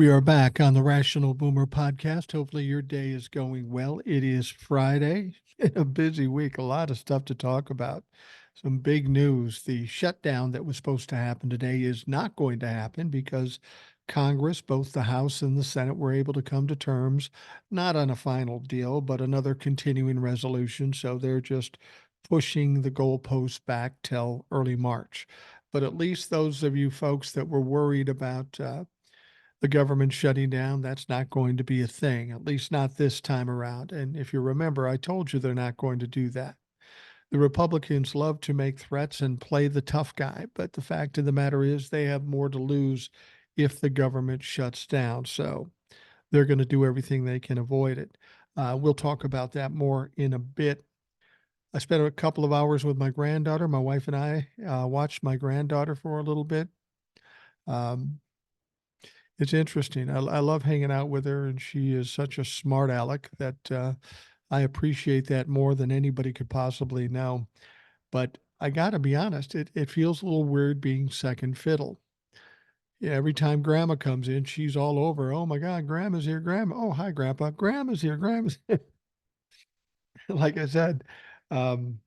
We are back on the Rational Boomer podcast. Hopefully, your day is going well. It is Friday, a busy week, a lot of stuff to talk about. Some big news. The shutdown that was supposed to happen today is not going to happen because Congress, both the House and the Senate, were able to come to terms, not on a final deal, but another continuing resolution. So they're just pushing the goalposts back till early March. But at least those of you folks that were worried about the government shutting down, that's not going to be a thing, at least not this time around. And if you remember, I told you they're not going to do that. The Republicans love to make threats and play the tough guy, but the fact of the matter is they have more to lose if the government shuts down. So they're going to do everything they can avoid it. We'll talk about that more in a bit. I spent a couple of hours with my granddaughter. My wife and I watched my granddaughter for a little bit. Um, It's interesting. I love hanging out with her, and she is such a smart aleck that I appreciate that more than anybody could possibly know. But I got to be honest, it feels a little weird being second fiddle. Yeah, every time Grandma comes in, she's all over. Oh my God, Grandma's here, Grandma. Oh, hi, Grandpa. Grandma's here, Grandma's here. Like I said, um,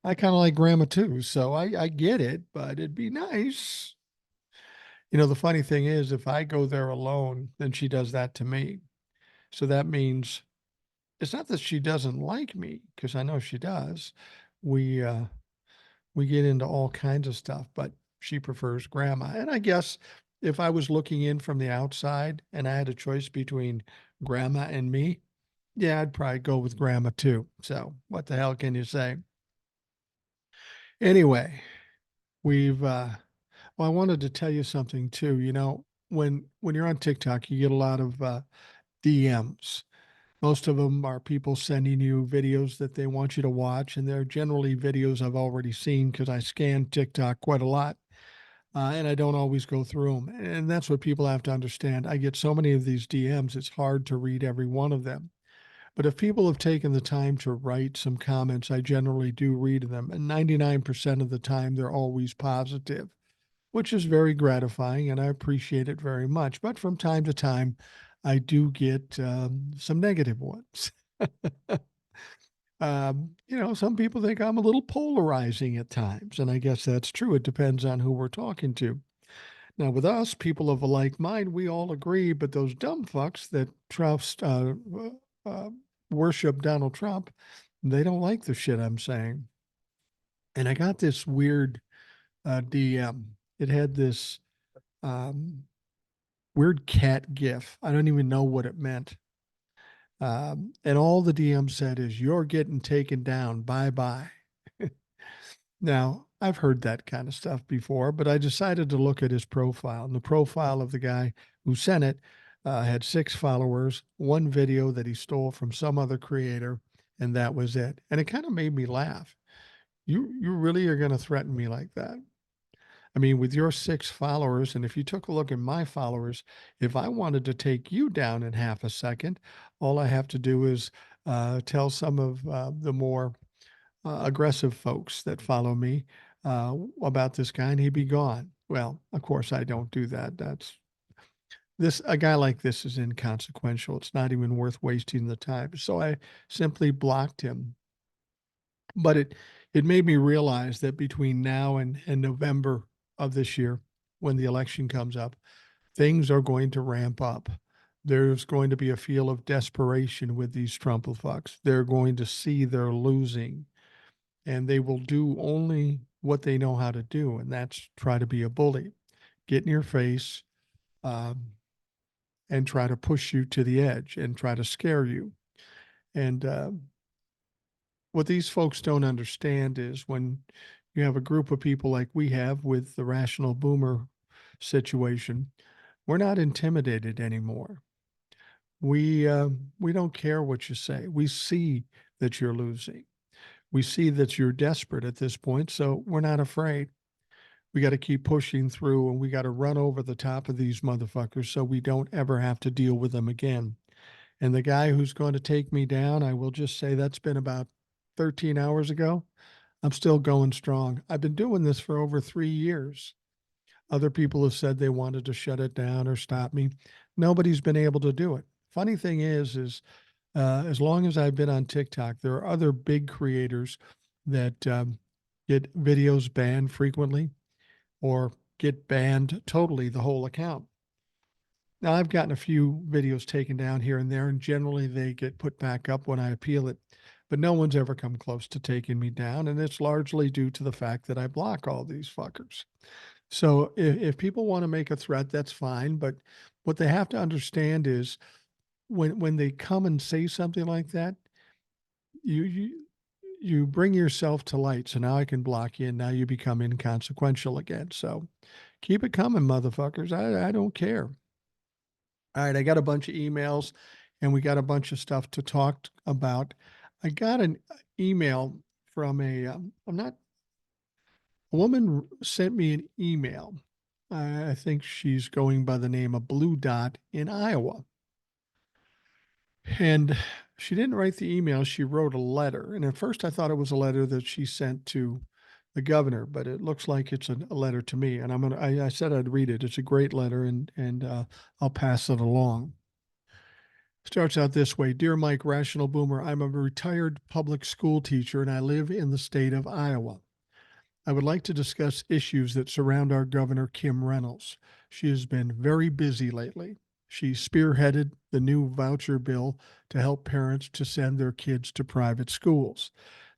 I kind of like Grandma too, so I get it, but it'd be nice. The funny thing is, if I go there alone, then she does that to me. So that means it's not that she doesn't like me, because I know she does. We uh, we get into all kinds of stuff, but she prefers Grandma. And I guess if I was looking in from the outside and I had a choice between Grandma and me, yeah, I'd probably go with Grandma too. So what the hell can you say? Anyway, we've well, I wanted to tell you something too. When you're on TikTok, you get a lot of DMs. Most of them are people sending you videos that they want you to watch, and they're generally videos I've already seen because I scan TikTok quite a lot, and I don't always go through them. And that's what people have to understand. I get so many of these DMs, it's hard to read every one of them. But if people have taken the time to write some comments, I generally do read them. And 99% of the time, they're always positive, which is very gratifying, and I appreciate it very much. But from time to time, I do get some negative ones. Some people think I'm a little polarizing at times, and I guess that's true. It depends on who we're talking to. Now, with us, people of a like mind, we all agree, but those dumb fucks that uh, worship Donald Trump, they don't like the shit I'm saying. And I got this weird DM. It had this um, weird cat gif. I don't even know what it meant. And all the DM said is, "You're getting taken down. Bye bye." Now, I've heard that kind of stuff before, but I decided to look at his profile. And the profile of the guy who sent it had 6 followers, one video that he stole from some other creator, and that was it. And it kind of made me laugh. You really are going to threaten me like that? I mean, with your 6 followers, and if you took a look at my followers, if I wanted to take you down in half a second, all I have to do is tell some of the more aggressive folks that follow me about this guy, and he'd be gone. Well, of course, I don't do that. A guy like this is inconsequential. It's not even worth wasting the time. So I simply blocked him. But it made me realize that between now and November of this year, when the election comes up, things are going to ramp up. There's going to be a feel of desperation with these Trump fucks. They're going to see they're losing, and they will do only what they know how to do, and that's try to be a bully, get in your face, um, and try to push you to the edge and try to scare you. And what these folks don't understand is when you have a group of people like we have with the Rational Boomer situation, we're not intimidated anymore. We don't care what you say. We see that you're losing. We see that you're desperate at this point, so we're not afraid. We got to keep pushing through, and we got to run over the top of these motherfuckers so we don't ever have to deal with them again. And the guy who's going to take me down, I will just say that's been about 13 hours ago. I'm still going strong. I've been doing this for over 3 years. Other people have said they wanted to shut it down or stop me. Nobody's been able to do it. Funny thing is as long as I've been on TikTok, there are other big creators that get videos banned frequently or get banned totally, the whole account. Now, I've gotten a few videos taken down here and there, and generally they get put back up when I appeal it. But no one's ever come close to taking me down, and it's largely due to the fact that I block all these fuckers. So if people want to make a threat, that's fine. But what they have to understand is when they come and say something like that, you you bring yourself to light. So now I can block you, and now you become inconsequential again. So keep it coming, motherfuckers. I don't care. All right, I got a bunch of emails and we got a bunch of stuff to talk about. I got an email from I'm not, a woman sent me an email. I think she's going by the name of Blue Dot in Iowa. And she didn't write the email, she wrote a letter. And at first I thought it was a letter that she sent to the governor, but it looks like it's a letter to me. And I said I'd read it. It's a great letter and I'll pass it along. Starts out this way. Dear Mike, Rational Boomer, I'm a retired public school teacher and I live in the state of Iowa. I would like to discuss issues that surround our governor, Kim Reynolds. She has been very busy lately. She spearheaded the new voucher bill to help parents to send their kids to private schools.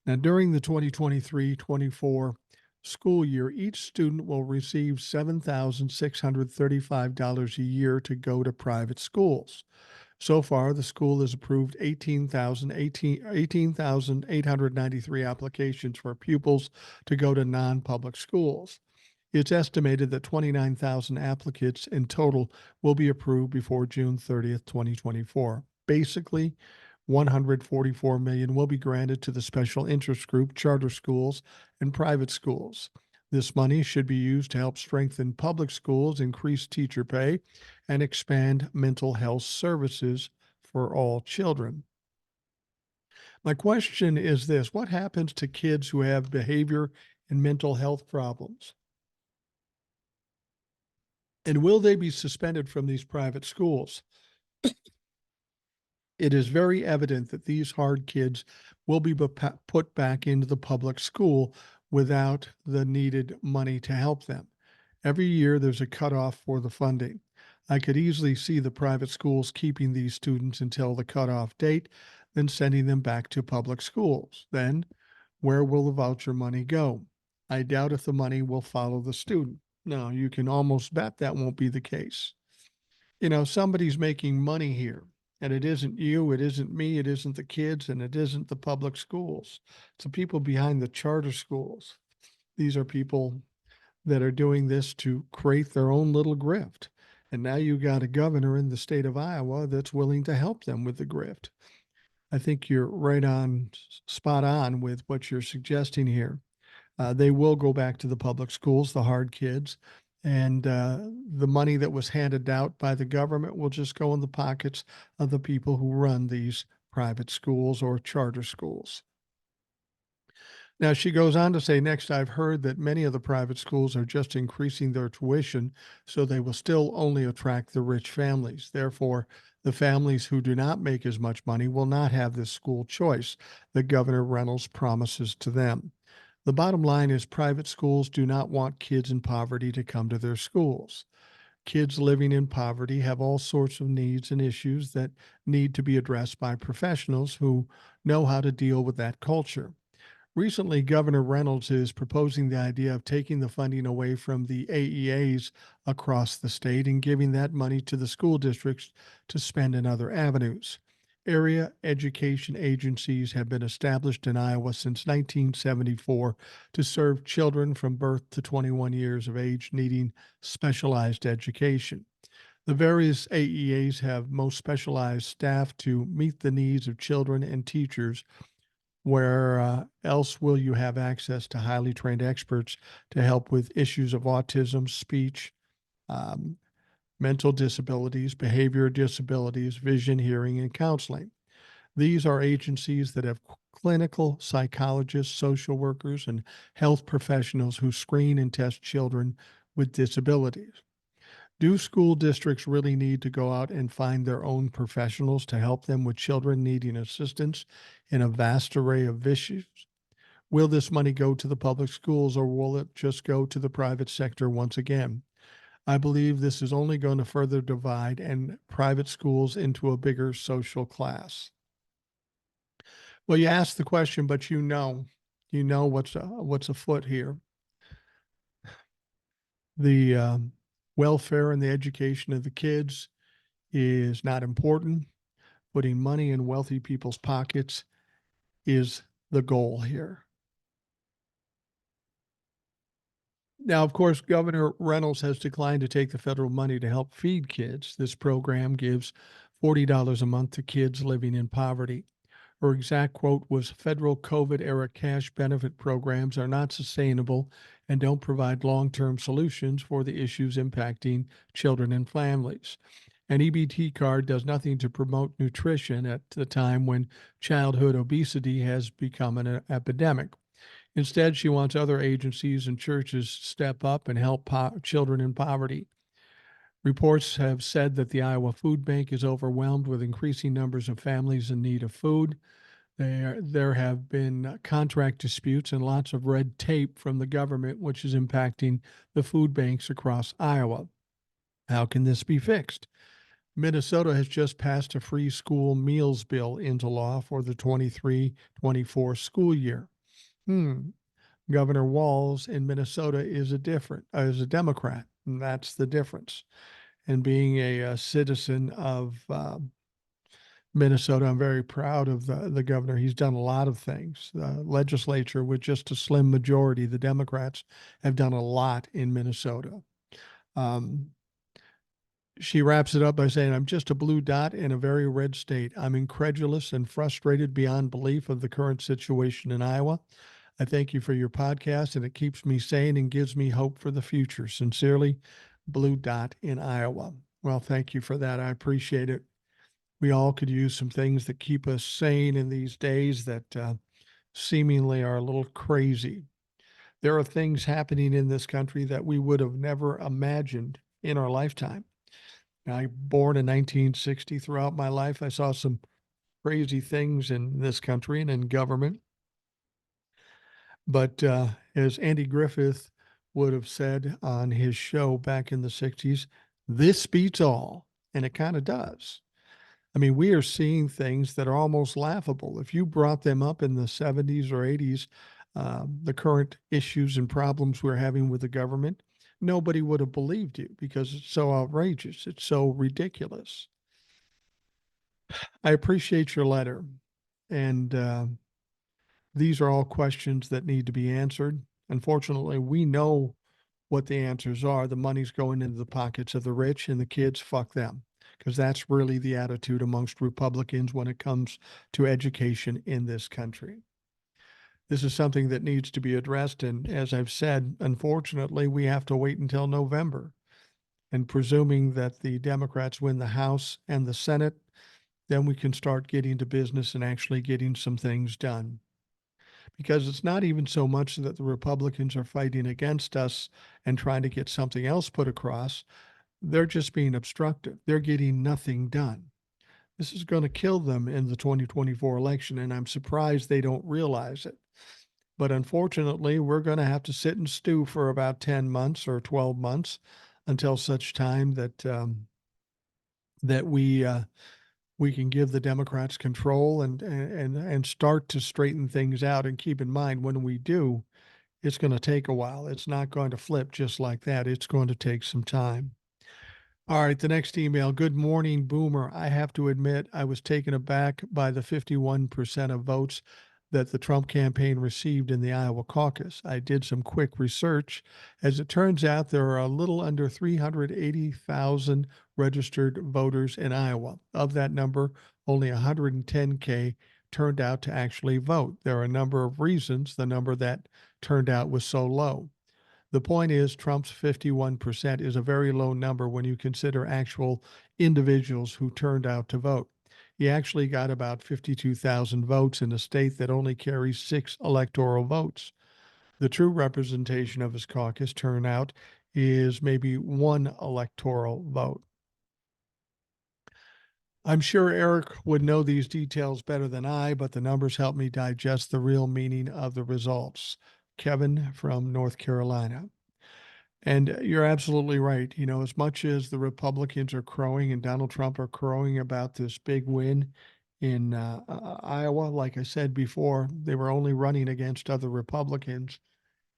Now, during the 2023-24 school year, each student will receive $7,635 a year to go to private schools. So far, the school has approved 18,893 applications for pupils to go to non-public schools. It's estimated that 29,000 applicants in total will be approved before June 30th, 2024. Basically, 144 million will be granted to the special interest group, charter schools, and private schools. This money should be used to help strengthen public schools, increase teacher pay, and expand mental health services for all children. My question is this: what happens to kids who have behavior and mental health problems? And will they be suspended from these private schools? It is very evident that these hard kids will be put back into the public school without the needed money to help them. Every year, there's a cutoff for the funding. I could easily see the private schools keeping these students until the cutoff date, then sending them back to public schools. Then, where will the voucher money go? I doubt if the money will follow the student. No, you can almost bet that won't be the case. You know, somebody's making money here, and it isn't you, it isn't me, it isn't the kids, and it isn't the public schools. It's the people behind the charter schools. These are people that are doing this to create their own little grift. And now you got a governor in the state of Iowa that's willing to help them with the grift. I think you're right on, spot on with what you're suggesting here. They will go back to the public schools, the hard kids, and the money that was handed out by the government will just go in the pockets of the people who run these private schools or charter schools. Now, she goes on to say, next, I've heard that many of the private schools are just increasing their tuition, so they will still only attract the rich families. Therefore, the families who do not make as much money will not have this school choice that Governor Reynolds promises to them. The bottom line is private schools do not want kids in poverty to come to their schools. Kids living in poverty have all sorts of needs and issues that need to be addressed by professionals who know how to deal with that culture. Recently, Governor Reynolds is proposing the idea of taking the funding away from the AEAs across the state and giving that money to the school districts to spend in other avenues. Area education agencies have been established in Iowa since 1974 to serve children from birth to 21 years of age needing specialized education. The various AEAs have most specialized staff to meet the needs of children and teachers. Where else will you have access to highly trained experts to help with issues of autism, speech, um, mental disabilities, behavior disabilities, vision, hearing, and counseling? These are agencies that have clinical psychologists, social workers, and health professionals who screen and test children with disabilities. Do school districts really need to go out and find their own professionals to help them with children needing assistance in a vast array of issues? Will this money go to the public schools or will it just go to the private sector once again? I believe this is only going to further divide and private schools into a bigger social class. Well, you asked the question, but you know what's afoot here. The welfare and the education of the kids is not important. Putting money in wealthy people's pockets is the goal here. Now, of course, Governor Reynolds has declined to take the federal money to help feed kids. This program gives $40 a month to kids living in poverty. Her exact quote was, "Federal COVID era cash benefit programs are not sustainable and don't provide long term solutions for the issues impacting children and families. An EBT card does nothing to promote nutrition at the time when childhood obesity has become an epidemic. Instead, she wants other agencies and churches to step up and help children in poverty." Reports have said that the Iowa Food Bank is overwhelmed with increasing numbers of families in need of food. There have been contract disputes and lots of red tape from the government, which is impacting the food banks across Iowa. How can this be fixed? Minnesota has just passed a free school meals bill into law for the 23-24 school year. Governor Walz in Minnesota is a Democrat, and that's the difference. And being a citizen of Minnesota, I'm very proud of the governor. He's done a lot of things. The legislature, with just a slim majority, the Democrats have done a lot in Minnesota. She wraps it up by saying, "I'm just a blue dot in a very red state. I'm incredulous and frustrated beyond belief of the current situation in Iowa. I thank you for your podcast, and it keeps me sane and gives me hope for the future. Sincerely, blue dot in Iowa." Well, thank you for that. I appreciate it. We all could use some things that keep us sane in these days that seemingly are a little crazy. There are things happening in this country that we would have never imagined in our lifetime. I born in 1960. Throughout my life, I saw some crazy things in this country and in government. But as Andy Griffith would have said on his show back in the 60s, this beats all. And it kind of does. I mean, we are seeing things that are almost laughable. If you brought them up in the 70s or 80s, the current issues and problems we're having with the government, nobody would have believed you because it's so outrageous. It's so ridiculous. I appreciate your letter. And these are all questions that need to be answered. Unfortunately, we know what the answers are. The money's going into the pockets of the rich, and the kids, fuck them. Because that's really the attitude amongst Republicans when it comes to education in this country. This is something that needs to be addressed. And as I've said, unfortunately, we have to wait until November. And presuming that the Democrats win the House and the Senate, then we can start getting to business and actually getting some things done. Because it's not even so much that the Republicans are fighting against us and trying to get something else put across. They're just being obstructive. They're getting nothing done. This is going to kill them in the 2024 election, and I'm surprised they don't realize it. But unfortunately, we're going to have to sit and stew for about 10 months or 12 months until such time that we can give the Democrats control and start to straighten things out. And keep in mind, when we do, it's going to take a while. It's not going to flip just like that. It's going to take some time. All right, the next email. Good morning, Boomer. I have to admit, I was taken aback by the 51% of votes that the Trump campaign received in the Iowa caucus. I did some quick research. As it turns out, there are a little under 380,000 registered voters in Iowa. Of that number, only 110K turned out to actually vote. There are a number of reasons the number that turned out was so low. The point is, Trump's 51% is a very low number when you consider actual individuals who turned out to vote. He actually got about 52,000 votes in a state that only carries 6 electoral votes. The true representation of his caucus turnout is maybe one electoral vote. I'm sure Eric would know these details better than I, but the numbers help me digest the real meaning of the results. Kevin from North Carolina. And you're absolutely right. You know, as much as the Republicans are crowing and Donald Trump are crowing about this big win in Iowa, like I said before, they were only running against other Republicans,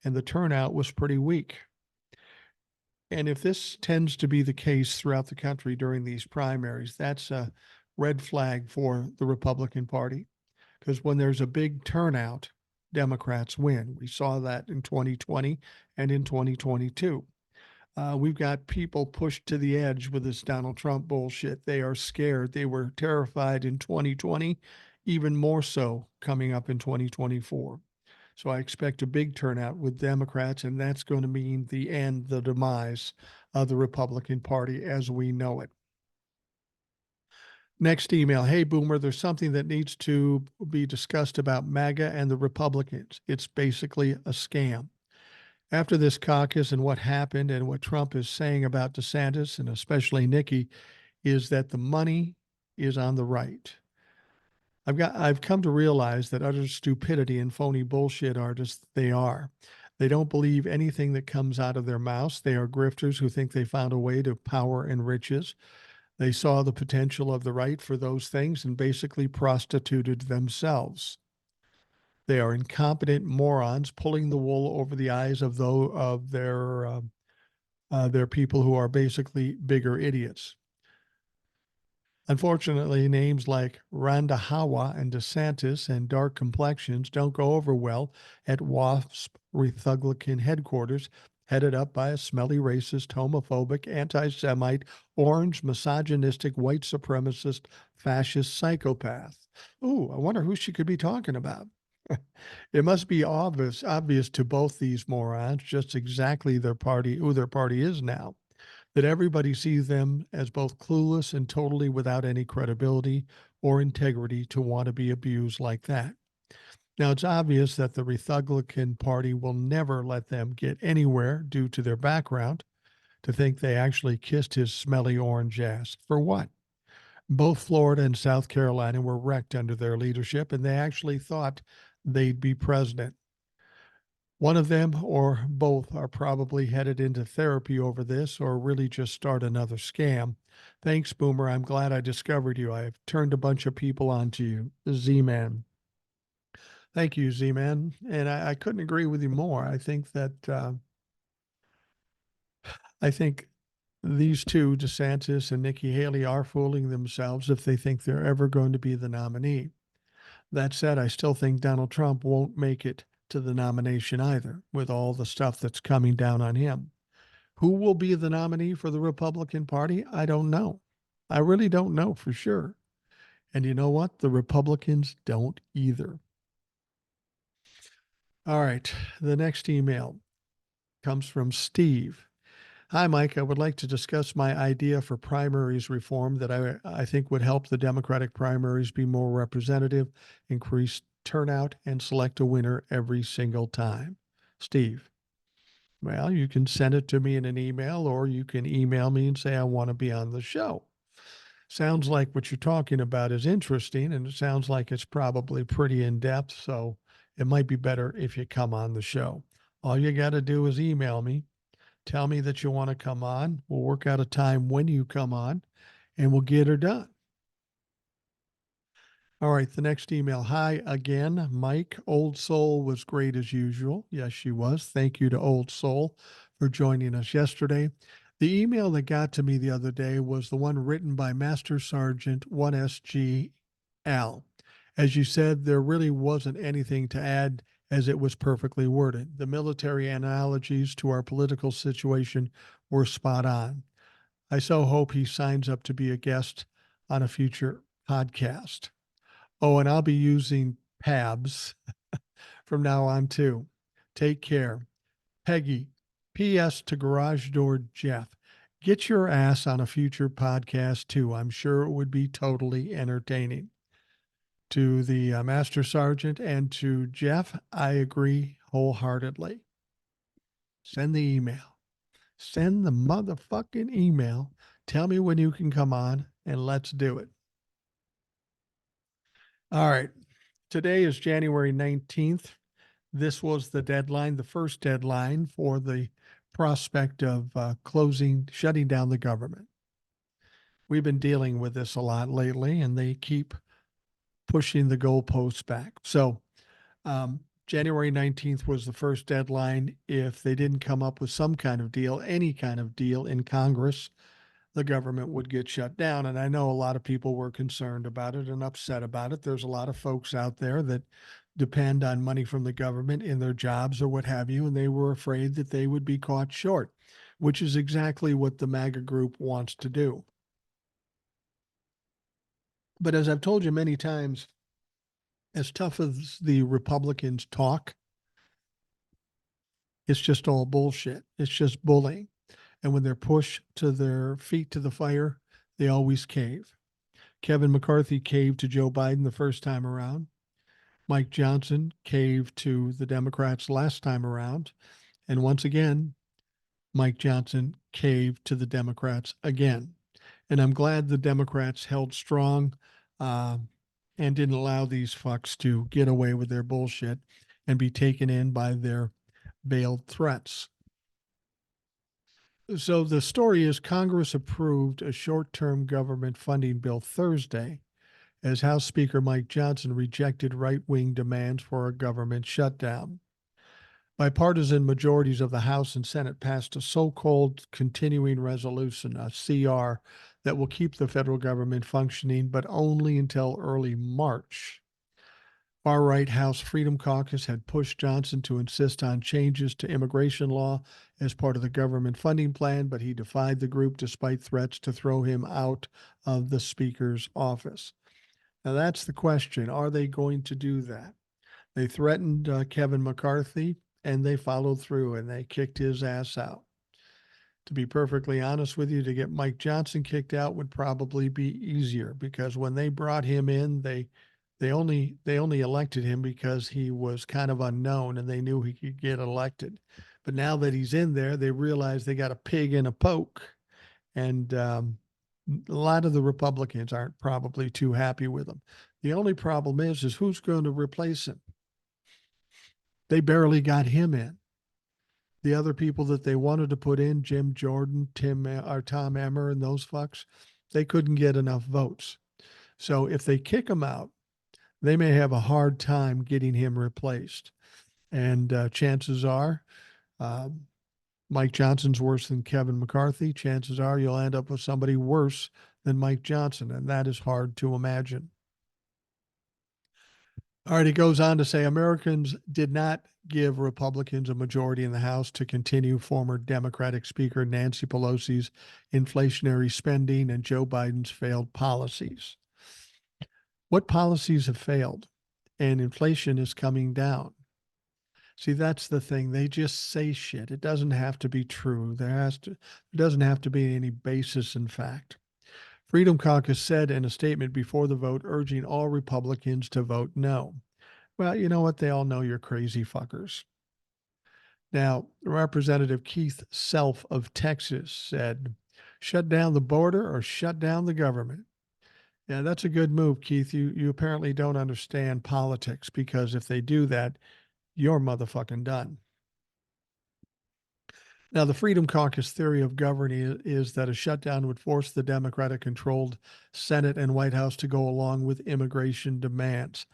and the turnout was pretty weak. And if this tends to be the case throughout the country during these primaries, that's a red flag for the Republican Party. Because when there's a big turnout, Democrats win. We saw that in 2020 and in 2022. We've got people pushed to the edge with this Donald Trump bullshit. They are scared. They were terrified in 2020, even more so coming up in 2024. So I expect a big turnout with Democrats, and that's going to mean the end, the demise of the Republican Party as we know it. Next email. Hey, Boomer, there's something that needs to be discussed about MAGA and the Republicans. It's basically a scam. After this caucus and what happened and what Trump is saying about DeSantis and especially Nikki is that the money is on the right. I've come to realize that utter stupidity and phony bullshit artists they are. They don't believe anything that comes out of their mouths. They are grifters who think they found a way to power and riches. They saw the potential of the right for those things and basically prostituted themselves. They are incompetent morons pulling the wool over the eyes of their people who are basically bigger idiots. Unfortunately, names like Randahawa and DeSantis and dark complexions don't go over well at WASP Republican headquarters, headed up by a smelly racist, homophobic, anti-Semite, orange, misogynistic, white supremacist, fascist psychopath. Ooh, I wonder who she could be talking about. It must be obvious to both these morons just exactly who their party is now, that everybody sees them as both clueless and totally without any credibility or integrity to want to be abused like that. Now, it's obvious that the Republican Party will never let them get anywhere due to their background. To think they actually kissed his smelly orange ass. For what? Both Florida and South Carolina were wrecked under their leadership, and they actually thought they'd be president. One of them or both are probably headed into therapy over this or really just start another scam. Thanks, Boomer. I'm glad I discovered you. I've turned a bunch of people onto you. Z-Man. Thank you, Z-Man. And I couldn't agree with you more. I think these two, DeSantis and Nikki Haley, are fooling themselves if they think they're ever going to be the nominee. That said, I still think Donald Trump won't make it to the nomination either, with all the stuff that's coming down on him. Who will be the nominee for the Republican Party? I don't know. I really don't know for sure. And you know what? The Republicans don't either. All right. The next email comes from Steve. Hi, Mike. I would like to discuss my idea for primaries reform that I think would help the Democratic primaries be more representative, increase turnout, and select a winner every single time. Steve. Well, you can send it to me in an email or you can email me and say, I want to be on the show. Sounds like what you're talking about is interesting and it sounds like it's probably pretty in depth. So it might be better if you come on the show. All you got to do is email me. Tell me that you want to come on. We'll work out a time when you come on and we'll get her done. All right, the next email. Hi again, Mike. Old Soul was great as usual. Yes, she was. Thank you to Old Soul for joining us yesterday. The email that got to me the other day was the one written by Master Sergeant 1SG Al. As you said, there really wasn't anything to add as it was perfectly worded. The military analogies to our political situation were spot on. I so hope he signs up to be a guest on a future podcast. Oh, and I'll be using Pabs from now on too. Take care. Peggy, P.S. to Garage Door Jeff. Get your ass on a future podcast too. I'm sure it would be totally entertaining. To the Master Sergeant and to Jeff, I agree wholeheartedly. Send the email. Send the motherfucking email. Tell me when you can come on and let's do it. All right. Today is January 19th. This was the deadline, the first deadline for the prospect of shutting down the government. We've been dealing with this a lot lately, and they keep pushing the goalposts back. So, January 19th was the first deadline. If they didn't come up with some kind of deal, any kind of deal in Congress, the government would get shut down. And I know a lot of people were concerned about it and upset about it. There's a lot of folks out there that depend on money from the government in their jobs or what have you, and they were afraid that they would be caught short, which is exactly what the MAGA group wants to do. But as I've told you many times, as tough as the Republicans talk, it's just all bullshit. It's just bullying. And when they're pushed to their feet to the fire, they always cave. Kevin McCarthy caved to Joe Biden the first time around. Mike Johnson caved to the Democrats last time around. And once again, Mike Johnson caved to the Democrats again. And I'm glad the Democrats held strong uh, and didn't allow these fucks to get away with their bullshit and be taken in by their veiled threats. So the story is Congress approved a short term government funding bill Thursday as House Speaker Mike Johnson rejected right wing demands for a government shutdown. Bipartisan majorities of the House and Senate passed a so called continuing resolution, a CR, that will keep the federal government functioning, but only until early March. Far right House Freedom Caucus had pushed Johnson to insist on changes to immigration law as part of the government funding plan, but he defied the group despite threats to throw him out of the Speaker's office. Now, that's the question. Are they going to do that? They threatened Kevin McCarthy and they followed through and they kicked his ass out. To be perfectly honest with you, to get Mike Johnson kicked out would probably be easier because when they brought him in, they only elected him because he was kind of unknown and they knew he could get elected. But now that he's in there, they realize they got a pig in a poke, and a lot of the Republicans aren't probably too happy with him. The only problem is who's going to replace him? They barely got him in. The other people that they wanted to put in, Jim Jordan, Tom Emmer, and those fucks, they couldn't get enough votes. So if they kick him out, they may have a hard time getting him replaced. And chances are, uh, Mike Johnson's worse than Kevin McCarthy. Chances are you'll end up with somebody worse than Mike Johnson, and that is hard to imagine. All right, he goes on to say Americans did not give Republicans a majority in the House to continue former Democratic Speaker Nancy Pelosi's inflationary spending and Joe Biden's failed policies. What policies have failed? And inflation is coming down. See, that's the thing. They just say shit. It doesn't have to be true. There doesn't have to be any basis in fact. Freedom Caucus said in a statement before the vote, urging all Republicans to vote no. Well, you know what? They all know you're crazy fuckers. Now, Representative Keith Self of Texas said, shut down the border or shut down the government. Yeah, that's a good move, Keith. You apparently don't understand politics because if they do that, you're motherfucking done. Now, the Freedom Caucus theory of governing is that a shutdown would force the Democratic controlled Senate and White House to go along with immigration demands.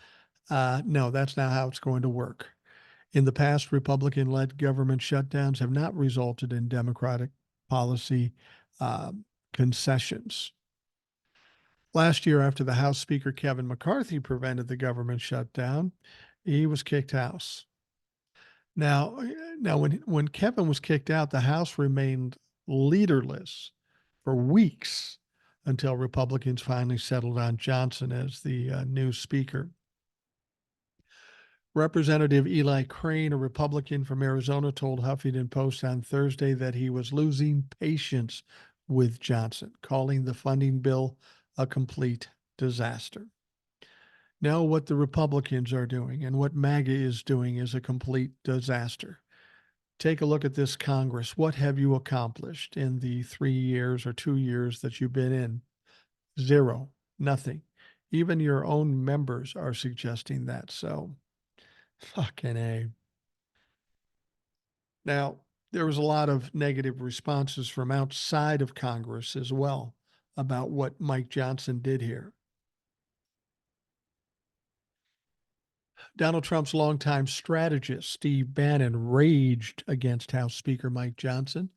No, that's not how it's going to work. In the past, Republican led government shutdowns have not resulted in Democratic policy concessions. Last year, after the House Speaker Kevin McCarthy prevented the government shutdown, he was kicked out. Now, when Kevin was kicked out, the House remained leaderless for weeks until Republicans finally settled on Johnson as the new speaker. Representative Eli Crane, a Republican from Arizona, told Huffington Post on Thursday that he was losing patience with Johnson, calling the funding bill a complete disaster. Now, what the Republicans are doing and what MAGA is doing is a complete disaster. Take a look at this Congress. What have you accomplished in the 3 years or 2 years that you've been in? Zero, nothing. Even your own members are suggesting that. So, fucking A. Now, there was a lot of negative responses from outside of Congress as well about what Mike Johnson did here. Donald Trump's longtime strategist, Steve Bannon, raged against House Speaker Mike Johnson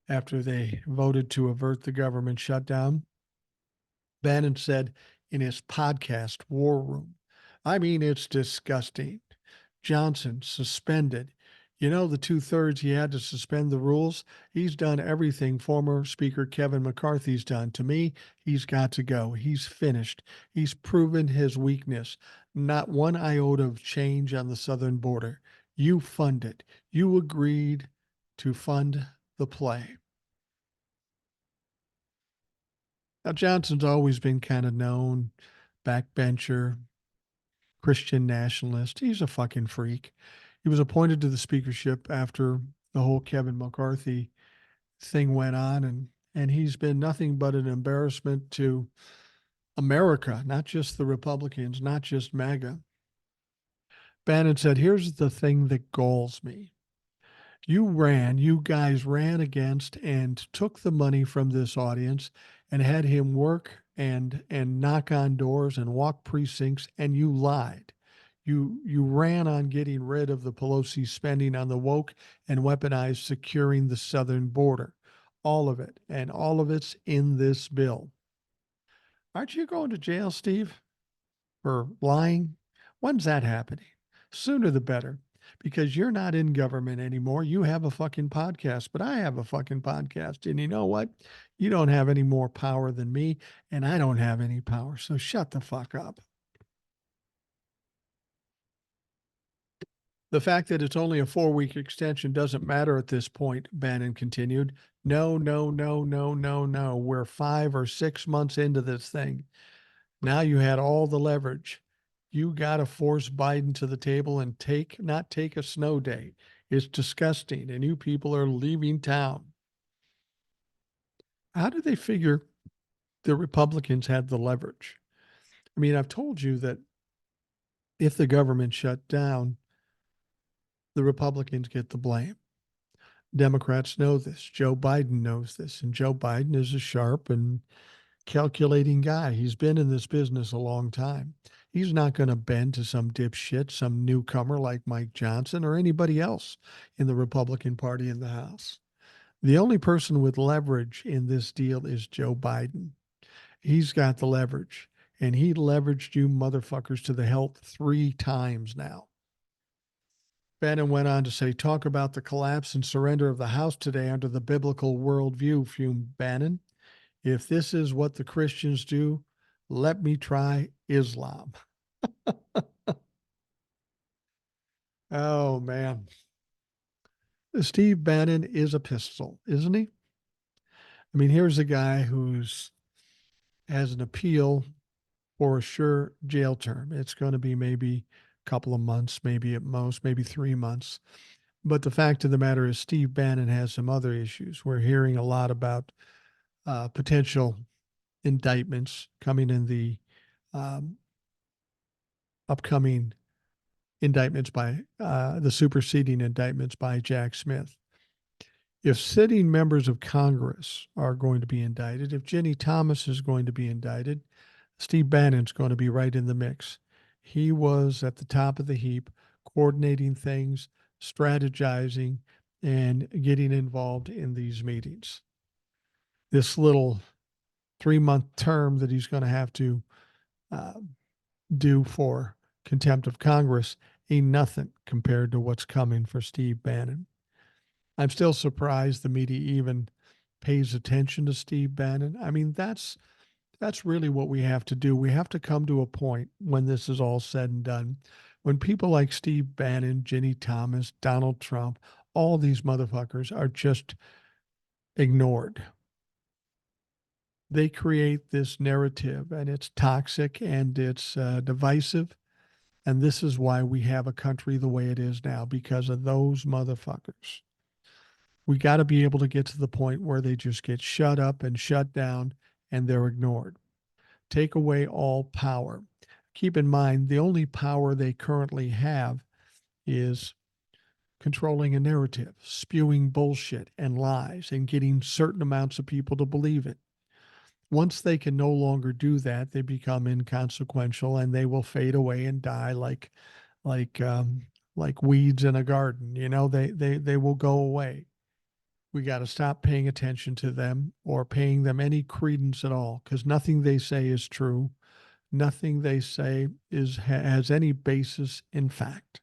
after they voted to avert the government shutdown. Bannon said in his podcast, War Room, I mean, it's disgusting. Johnson suspended. You know, the 2/3 he had to suspend the rules. He's done everything former Speaker Kevin McCarthy's done. To me, he's got to go. He's finished. He's proven his weakness. Not one iota of change on the southern border. You funded. You agreed to fund the play. Now, Johnson's always been kind of known, backbencher, Christian nationalist. He's a fucking freak. He was appointed to the speakership after the whole Kevin McCarthy thing went on, and he's been nothing but an embarrassment to America, not just the Republicans, not just MAGA. Bannon said, here's the thing that galls me. You guys ran against and took the money from this audience and had him work and knock on doors and walk precincts, and you lied. You ran on getting rid of the Pelosi spending on the woke and weaponized securing the southern border. All of it. And all of it's in this bill. Aren't you going to jail, Steve, for lying? When's that happening? Sooner the better, because you're not in government anymore. You have a fucking podcast, but I have a fucking podcast. And you know what? You don't have any more power than me, and I don't have any power. So shut the fuck up. The fact that it's only a 4-week extension doesn't matter at this point, Bannon continued. No, no, no, no, no, no. We're 5 or 6 months into this thing. Now you had all the leverage. You got to force Biden to the table and not take a snow day. It's disgusting. And you people are leaving town. How do they figure the Republicans had the leverage? I mean, I've told you that if the government shut down, the Republicans get the blame. Democrats know this. Joe Biden knows this. And Joe Biden is a sharp and calculating guy. He's been in this business a long time. He's not going to bend to some dipshit, some newcomer like Mike Johnson or anybody else in the Republican Party in the House. The only person with leverage in this deal is Joe Biden. He's got the leverage, and he leveraged you motherfuckers to the hilt 3 times now. Bannon went on to say, talk about the collapse and surrender of the House today under the biblical worldview, fumed Bannon. If this is what the Christians do, let me try Islam. Oh, man. Steve Bannon is a pistol, isn't he? I mean, here's a guy who's has an appeal for a sure jail term. It's going to be maybe a couple of months, maybe at most, maybe 3 months. But the fact of the matter is Steve Bannon has some other issues. We're hearing a lot about potential indictments coming in the upcoming indictments by the superseding indictments by Jack Smith. If sitting members of Congress are going to be indicted, if Ginny Thomas is going to be indicted, Steve Bannon's going to be right in the mix. He was at the top of the heap, coordinating things, strategizing, and getting involved in these meetings. This little 3-month term that he's going to have to do for contempt of Congress ain't nothing compared to what's coming for Steve Bannon. I'm still surprised the media even pays attention to Steve Bannon. I mean, that's really what we have to do. We have to come to a point when this is all said and done, when people like Steve Bannon, Ginny Thomas, Donald Trump, all these motherfuckers are just ignored. They create this narrative, and it's toxic and it's divisive. And this is why we have a country the way it is now, because of those motherfuckers. We got to be able to get to the point where they just get shut up and shut down and they're ignored. Take away all power. Keep in mind, the only power they currently have is controlling a narrative, spewing bullshit and lies, and getting certain amounts of people to believe it. Once they can no longer do that, they become inconsequential and they will fade away and die like like weeds in a garden. You know, they will go away. We got to stop paying attention to them or paying them any credence at all, because nothing they say is true. Nothing they say has any basis in fact.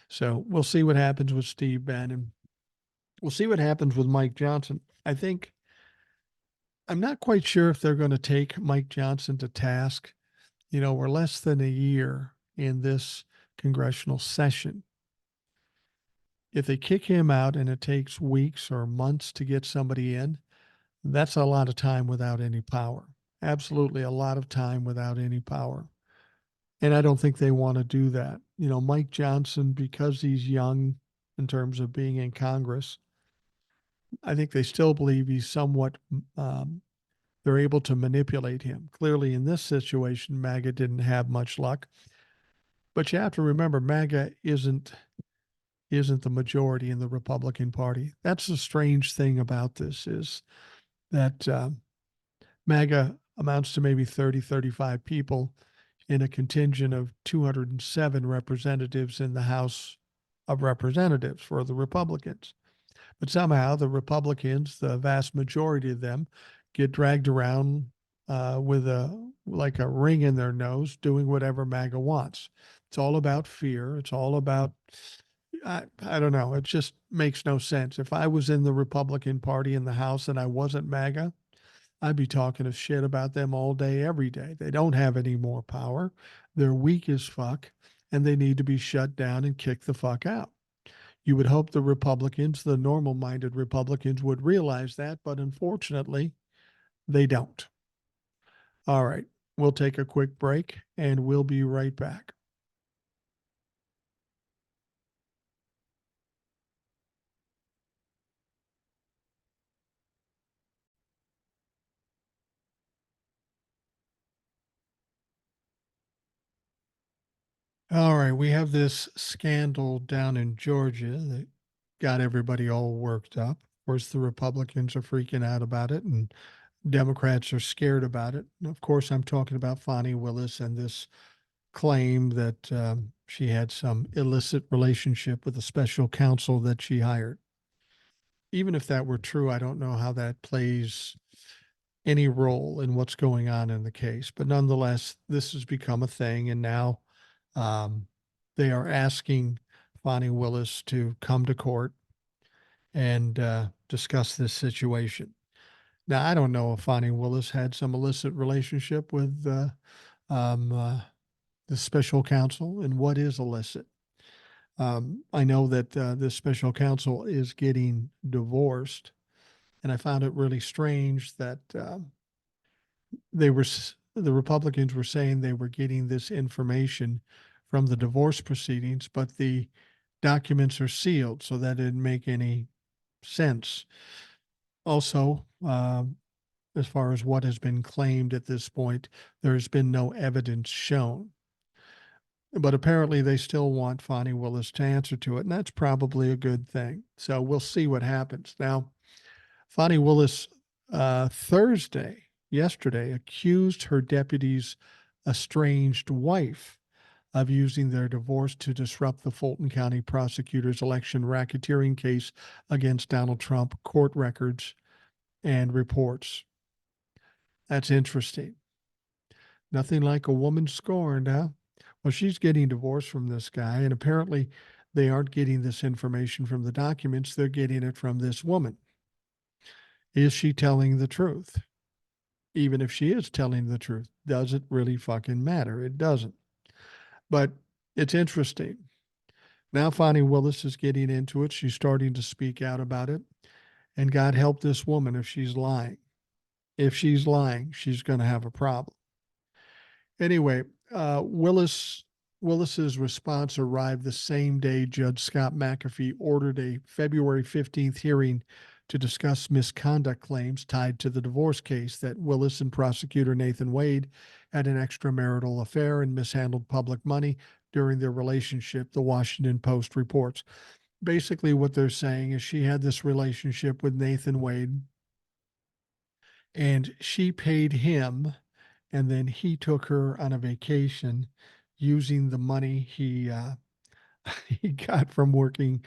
So we'll see what happens with Steve Bannon. We'll see what happens with Mike Johnson. I'm not quite sure if they're going to take Mike Johnson to task. You know, we're less than a year in this congressional session. If they kick him out and it takes weeks or months to get somebody in, that's a lot of time without any power. Absolutely a lot of time without any power. And I don't think they want to do that. You know, Mike Johnson, because he's young in terms of being in Congress, I think they still believe he's somewhat, they're able to manipulate him. Clearly, in this situation, MAGA didn't have much luck. But you have to remember, MAGA isn't the majority in the Republican Party. That's the strange thing about this is that MAGA amounts to maybe 30, 35 people in a contingent of 207 representatives in the House of Representatives for the Republicans. But somehow the Republicans, the vast majority of them, get dragged around with like a ring in their nose, doing whatever MAGA wants. It's all about fear. It's all about I don't know. It just makes no sense. If I was in the Republican Party in the House and I wasn't MAGA, I'd be talking of shit about them all day, every day. They don't have any more power. They're weak as fuck, and they need to be shut down and kicked the fuck out. You would hope the Republicans, the normal minded Republicans, would realize that, but unfortunately, they don't. All right, we'll take a quick break and we'll be right back. All right, we have this scandal down in Georgia that got everybody all worked up. Of course, the Republicans are freaking out about it, and Democrats are scared about it. And of course, I'm talking about Fani Willis and this claim that she had some illicit relationship with a special counsel that she hired. Even if that were true, I don't know how that plays any role in what's going on in the case. But nonetheless, this has become a thing, and now um, they are asking Fani Willis to come to court and discuss this situation. Now, I don't know if Fani Willis had some illicit relationship with um, uh, the special counsel and what is illicit. I know that this special counsel is getting divorced, and I found it really strange that they were the Republicans were saying they were getting this information from the divorce proceedings, but the documents are sealed, so that didn't make any sense. Also, as far as what has been claimed at this point, there's been no evidence shown. But apparently, they still want Fani Willis to answer to it, and that's probably a good thing. So we'll see what happens. Now, Fani Willis, yesterday, accused her deputy's estranged wife of using their divorce to disrupt the Fulton County prosecutor's election racketeering case against Donald Trump, court records and reports. That's interesting. Nothing like a woman scorned, huh? Well, she's getting divorced from this guy, and apparently they aren't getting this information from the documents. They're getting it from this woman. Is she telling the truth? Even if she is telling the truth, does it really fucking matter? It doesn't. But it's interesting. Now Fani Willis is getting into it. She's starting to speak out about it. And God help this woman if she's lying. If she's lying, she's going to have a problem. Anyway, Willis Willis's response arrived the same day Judge Scott McAfee ordered a February 15th hearing to discuss misconduct claims tied to the divorce case that Willis and prosecutor Nathan Wade had an extramarital affair and mishandled public money during their relationship, the Washington Post reports. Basically, what they're saying is she had this relationship with Nathan Wade and she paid him, and then he took her on a vacation using the money he he got from working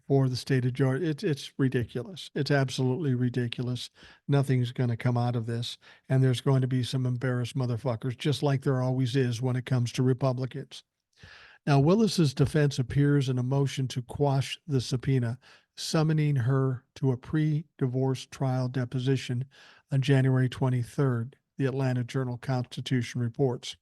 for the state of Georgia. It's ridiculous. It's absolutely ridiculous. Nothing's going to come out of this, and there's going to be some embarrassed motherfuckers, just like there always is when it comes to Republicans. Now, Willis's defense appears in a motion to quash the subpoena, summoning her to a pre-divorce trial deposition on January 23rd, the Atlanta Journal-Constitution reports.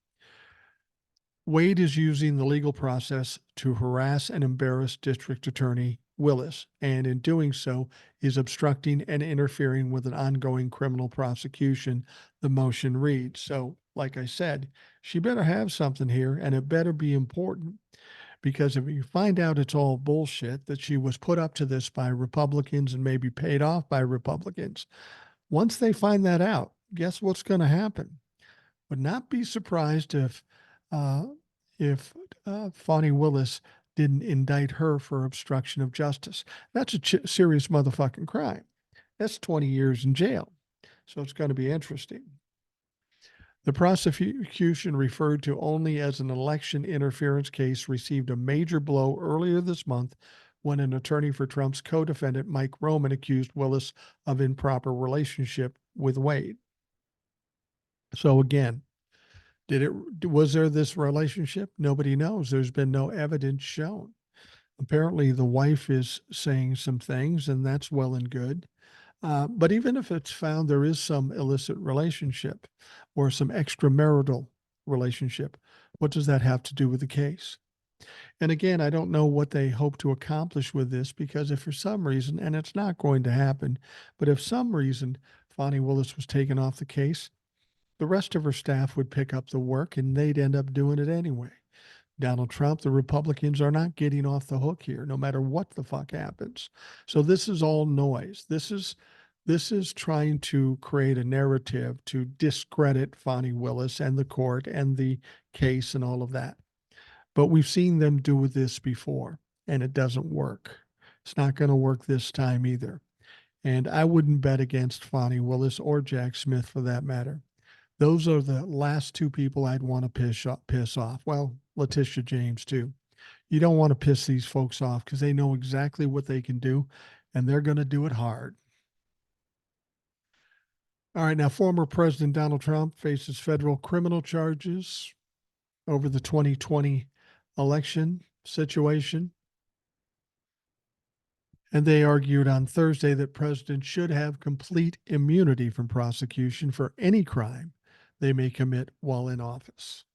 Wade is using the legal process to harass and embarrass District Attorney Willis, and in doing so is obstructing and interfering with an ongoing criminal prosecution, the motion reads. So, like I said, she better have something here, and it better be important, because if you find out it's all bullshit, that she was put up to this by Republicans and maybe paid off by Republicans, once they find that out, guess what's going to happen? Would not be surprised uh, if Fani Willis didn't indict her for obstruction of justice. That's a serious motherfucking crime. That's 20 years in jail. So it's going to be interesting. The prosecution, referred to only as an election interference case, received a major blow earlier this month when an attorney for Trump's co-defendant, Mike Roman, accused Willis of improper relationship with Wade. So again, was there this relationship? Nobody knows. There's been no evidence shown. Apparently, the wife is saying some things, and that's well and good. But even if it's found there is some illicit relationship or some extramarital relationship, what does that have to do with the case? And again, I don't know what they hope to accomplish with this, because if for some reason, and it's not going to happen, but if some reason Fani Willis was taken off the case, the rest of her staff would pick up the work and they'd end up doing it anyway. Donald Trump, the Republicans are not getting off the hook here, no matter what the fuck happens. So this is all noise. This is trying to create a narrative to discredit Fani Willis and the court and the case and all of that. But we've seen them do this before, and it doesn't work. It's not going to work this time either. And I wouldn't bet against Fani Willis or Jack Smith for that matter. Those are the last two people I'd want to piss off. Well, Letitia James too. You don't want to piss these folks off because they know exactly what they can do, and they're going to do it hard. All right, now former President Donald Trump faces federal criminal charges over the 2020 election situation. And they argued on Thursday that presidents should have complete immunity from prosecution for any crime they may commit while in office,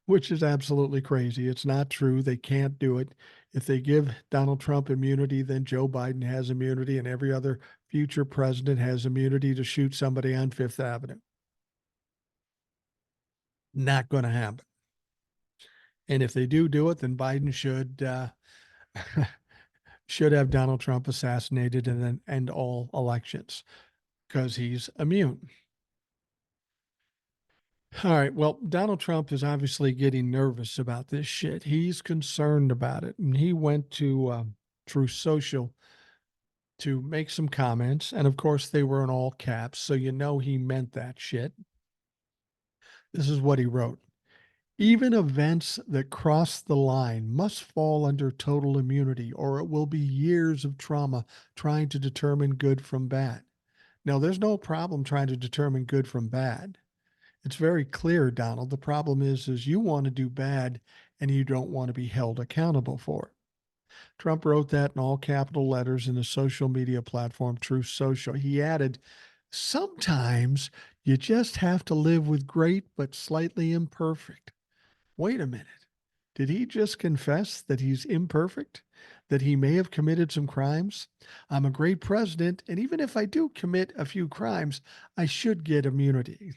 which is absolutely crazy. It's not true. They can't do it. If they give Donald Trump immunity, then Joe Biden has immunity, and every other future president has immunity to shoot somebody on Fifth Avenue. Not going to happen. And if they do it, then Biden should have Donald Trump assassinated and then end all elections because he's immune. All right. Well, Donald Trump is obviously getting nervous about this shit. He's concerned about it. And he went to Truth Social to make some comments. And of course, they were in all caps. So you know he meant that shit. This is what he wrote. Even events that cross the line must fall under total immunity, or it will be years of trauma trying to determine good from bad. Now, there's no problem trying to determine good from bad. It's very clear, Donald. The problem is you want to do bad and you don't want to be held accountable for it. Trump wrote that in all capital letters in his social media platform, Truth Social. He added, sometimes you just have to live with great but slightly imperfect. Wait a minute. Did he just confess that he's imperfect? That he may have committed some crimes? I'm a great president, and even if I do commit a few crimes, I should get immunity.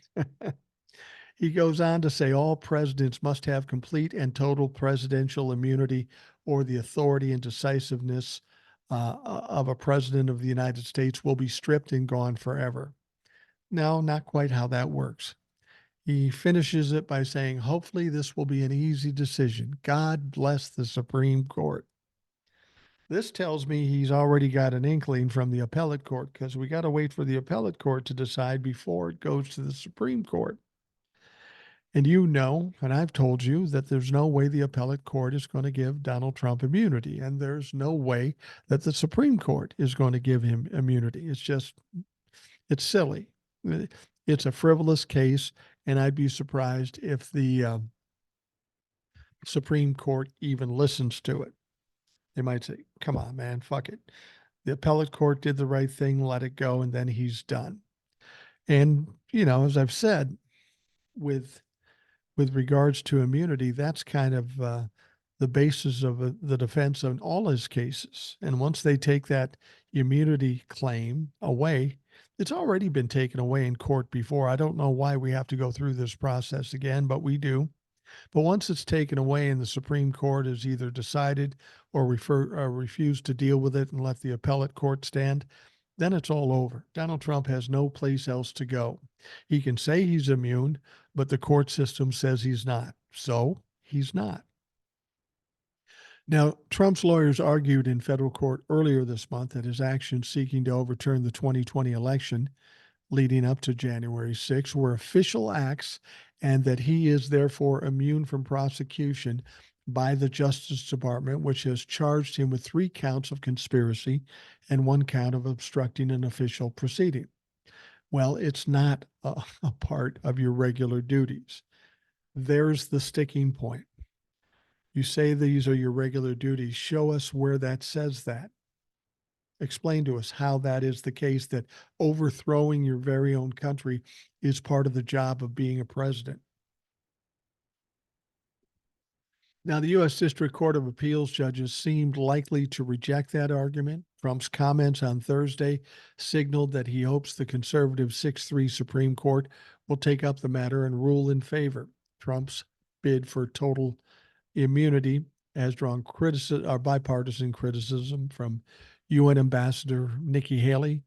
He goes on to say all presidents must have complete and total presidential immunity, or the authority and decisiveness of a president of the United States will be stripped and gone forever. No, not quite how that works. He finishes it by saying, hopefully, this will be an easy decision. God bless the Supreme Court. This tells me he's already got an inkling from the appellate court, because we got to wait for the appellate court to decide before it goes to the Supreme Court. And you know, and I've told you, that there's no way the appellate court is going to give Donald Trump immunity. And there's no way that the Supreme Court is going to give him immunity. It's silly. It's a frivolous case. And I'd be surprised if the Supreme Court even listens to it. They might say, come on, man, fuck it. The appellate court did the right thing, let it go, and then he's done. And, you know, as I've said, with regards to immunity, that's kind of the basis of the defense on all his cases. And once they take that immunity claim away, it's already been taken away in court before. I don't know why we have to go through this process again, but we do. But once it's taken away and the Supreme Court has either decided or refused to deal with it and let the appellate court stand, then it's all over. Donald Trump has no place else to go. He can say he's immune, but the court system says he's not. So he's not. Now, Trump's lawyers argued in federal court earlier this month that his actions seeking to overturn the 2020 election leading up to January 6 were official acts, and that he is therefore immune from prosecution by the Justice Department, which has charged him with 3 counts of conspiracy and 1 count of obstructing an official proceeding. Well, it's not a part of your regular duties. There's the sticking point. You say these are your regular duties. Show us where that says that. Explain to us how that is the case, that overthrowing your very own country is part of the job of being a president. Now, the U.S. District Court of Appeals judges seemed likely to reject that argument. Trump's comments on Thursday signaled that he hopes the conservative 6-3 Supreme Court will take up the matter and rule in favor. Trump's bid for total immunity has drawn bipartisan criticism from UN Ambassador Nikki Haley.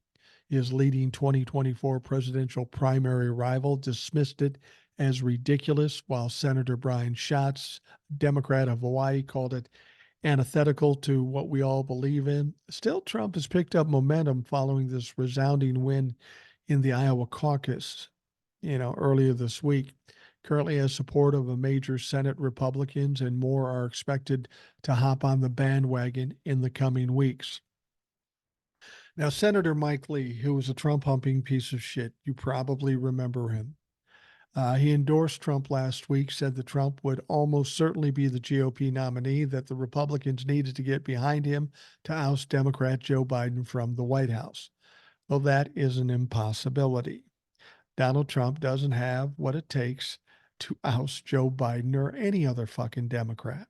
His leading 2024 presidential primary rival dismissed it as ridiculous, while Senator Brian Schatz, Democrat of Hawaii, called it antithetical to what we all believe in. Still, Trump has picked up momentum following this resounding win in the Iowa caucus, earlier this week. Currently has support of a major Senate Republicans, and more are expected to hop on the bandwagon in the coming weeks. Now, Senator Mike Lee, who was a Trump-humping piece of shit, you probably remember him. He endorsed Trump last week, said that Trump would almost certainly be the GOP nominee, that the Republicans needed to get behind him to oust Democrat Joe Biden from the White House. Well, that is an impossibility. Donald Trump doesn't have what it takes to oust Joe Biden or any other fucking Democrat.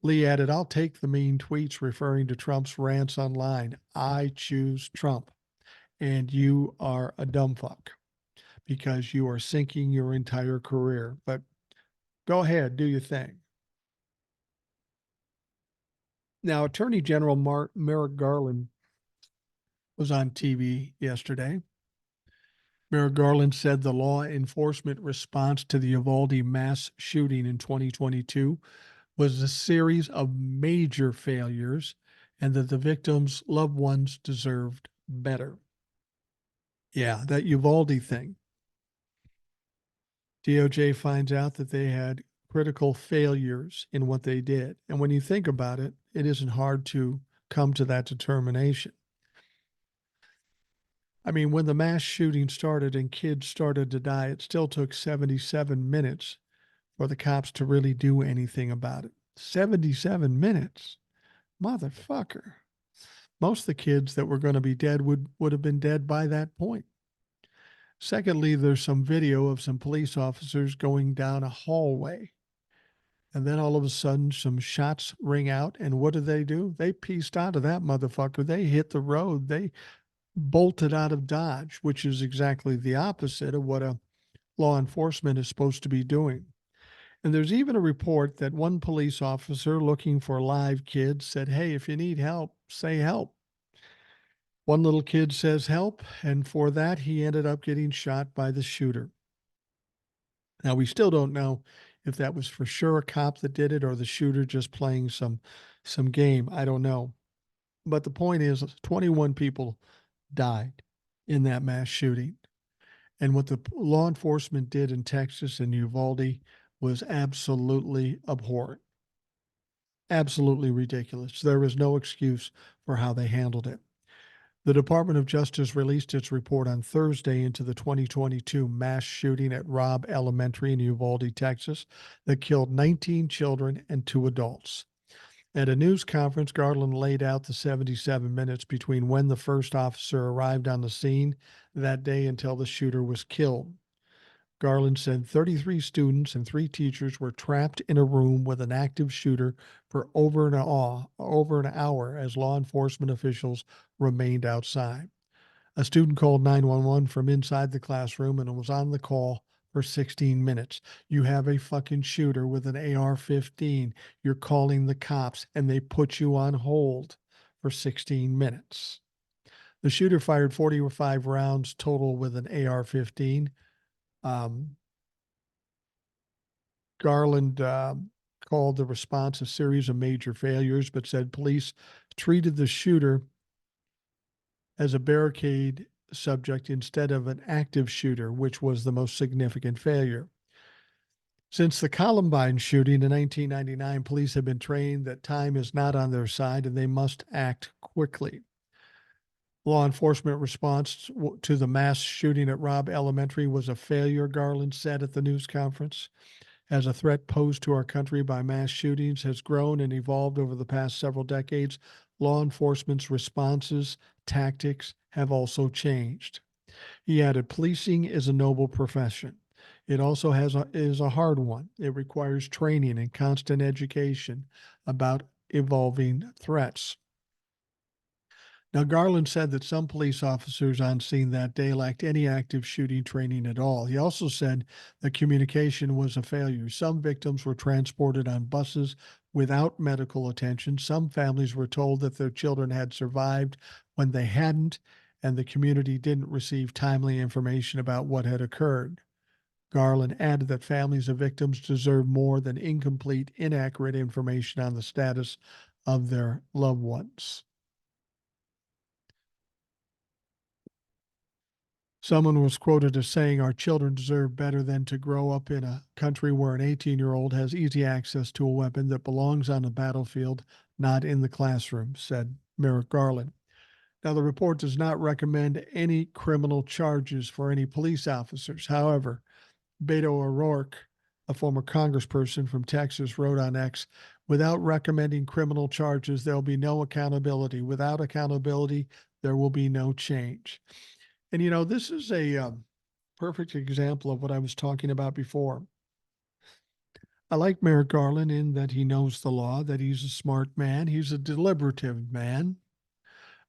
Lee added, I'll take the mean tweets referring to Trump's rants online. I choose Trump, and you are a dumb fuck because you are sinking your entire career. But go ahead, do your thing. Now, Attorney General Merrick Garland was on TV yesterday. Merrick Garland said the law enforcement response to the Uvalde mass shooting in 2022 was a series of major failures, and that the victims' loved ones deserved better. Yeah, that Uvalde thing. DOJ finds out that they had critical failures in what they did. And when you think about it, it isn't hard to come to that determination. I mean, when the mass shooting started and kids started to die, it still took 77 minutes for the cops to really do anything about it. 77 minutes. Motherfucker. Most of the kids that were going to be dead would have been dead by that point. Secondly, there's some video of some police officers going down a hallway. And then all of a sudden, some shots ring out. And what do? They pieced out of that motherfucker. They hit the road. They bolted out of Dodge, which is exactly the opposite of what a law enforcement is supposed to be doing. And there's even a report that one police officer looking for live kids said, "Hey, if you need help, say help." One little kid says help, and for that, he ended up getting shot by the shooter. Now, we still don't know if that was for sure a cop that did it or the shooter just playing some game. I don't know. But the point is 21 people died in that mass shooting. And what the law enforcement did in Texas and Uvalde was absolutely abhorrent, absolutely ridiculous. There was no excuse for how they handled it. The Department of Justice released its report on Thursday into the 2022 mass shooting at Robb Elementary in Uvalde, Texas, that killed 19 children and 2 adults. At a news conference, Garland laid out the 77 minutes between when the first officer arrived on the scene that day until the shooter was killed. Garland said 33 students and 3 teachers were trapped in a room with an active shooter for over an hour as law enforcement officials remained outside. A student called 911 from inside the classroom and was on the call for 16 minutes. You have a fucking shooter with an AR-15. You're calling the cops and they put you on hold for 16 minutes. The shooter fired 45 rounds total with an AR-15. Garland called the response a series of major failures, but said police treated the shooter as a barricade subject instead of an active shooter, which was the most significant failure. Since the Columbine shooting in 1999, police have been trained that time is not on their side and they must act quickly. Law enforcement response to the mass shooting at Robb Elementary was a failure, Garland said at the news conference. As a threat posed to our country by mass shootings has grown and evolved over the past several decades, law enforcement's responses, tactics have also changed. He added, policing is a noble profession. It also is a hard one. It requires training and constant education about evolving threats. Now, Garland said that some police officers on scene that day lacked any active shooting training at all. He also said that communication was a failure. Some victims were transported on buses without medical attention. Some families were told that their children had survived when they hadn't, and the community didn't receive timely information about what had occurred. Garland added that families of victims deserve more than incomplete, inaccurate information on the status of their loved ones. Someone was quoted as saying, our children deserve better than to grow up in a country where an 18-year-old has easy access to a weapon that belongs on the battlefield, not in the classroom, said Merrick Garland. Now, the report does not recommend any criminal charges for any police officers. However, Beto O'Rourke, a former congressperson from Texas, wrote on X, without recommending criminal charges, there will be no accountability. Without accountability, there will be no change. And, you know, this is a perfect example of what I was talking about before. I like Merrick Garland in that he knows the law, that he's a smart man, he's a deliberative man.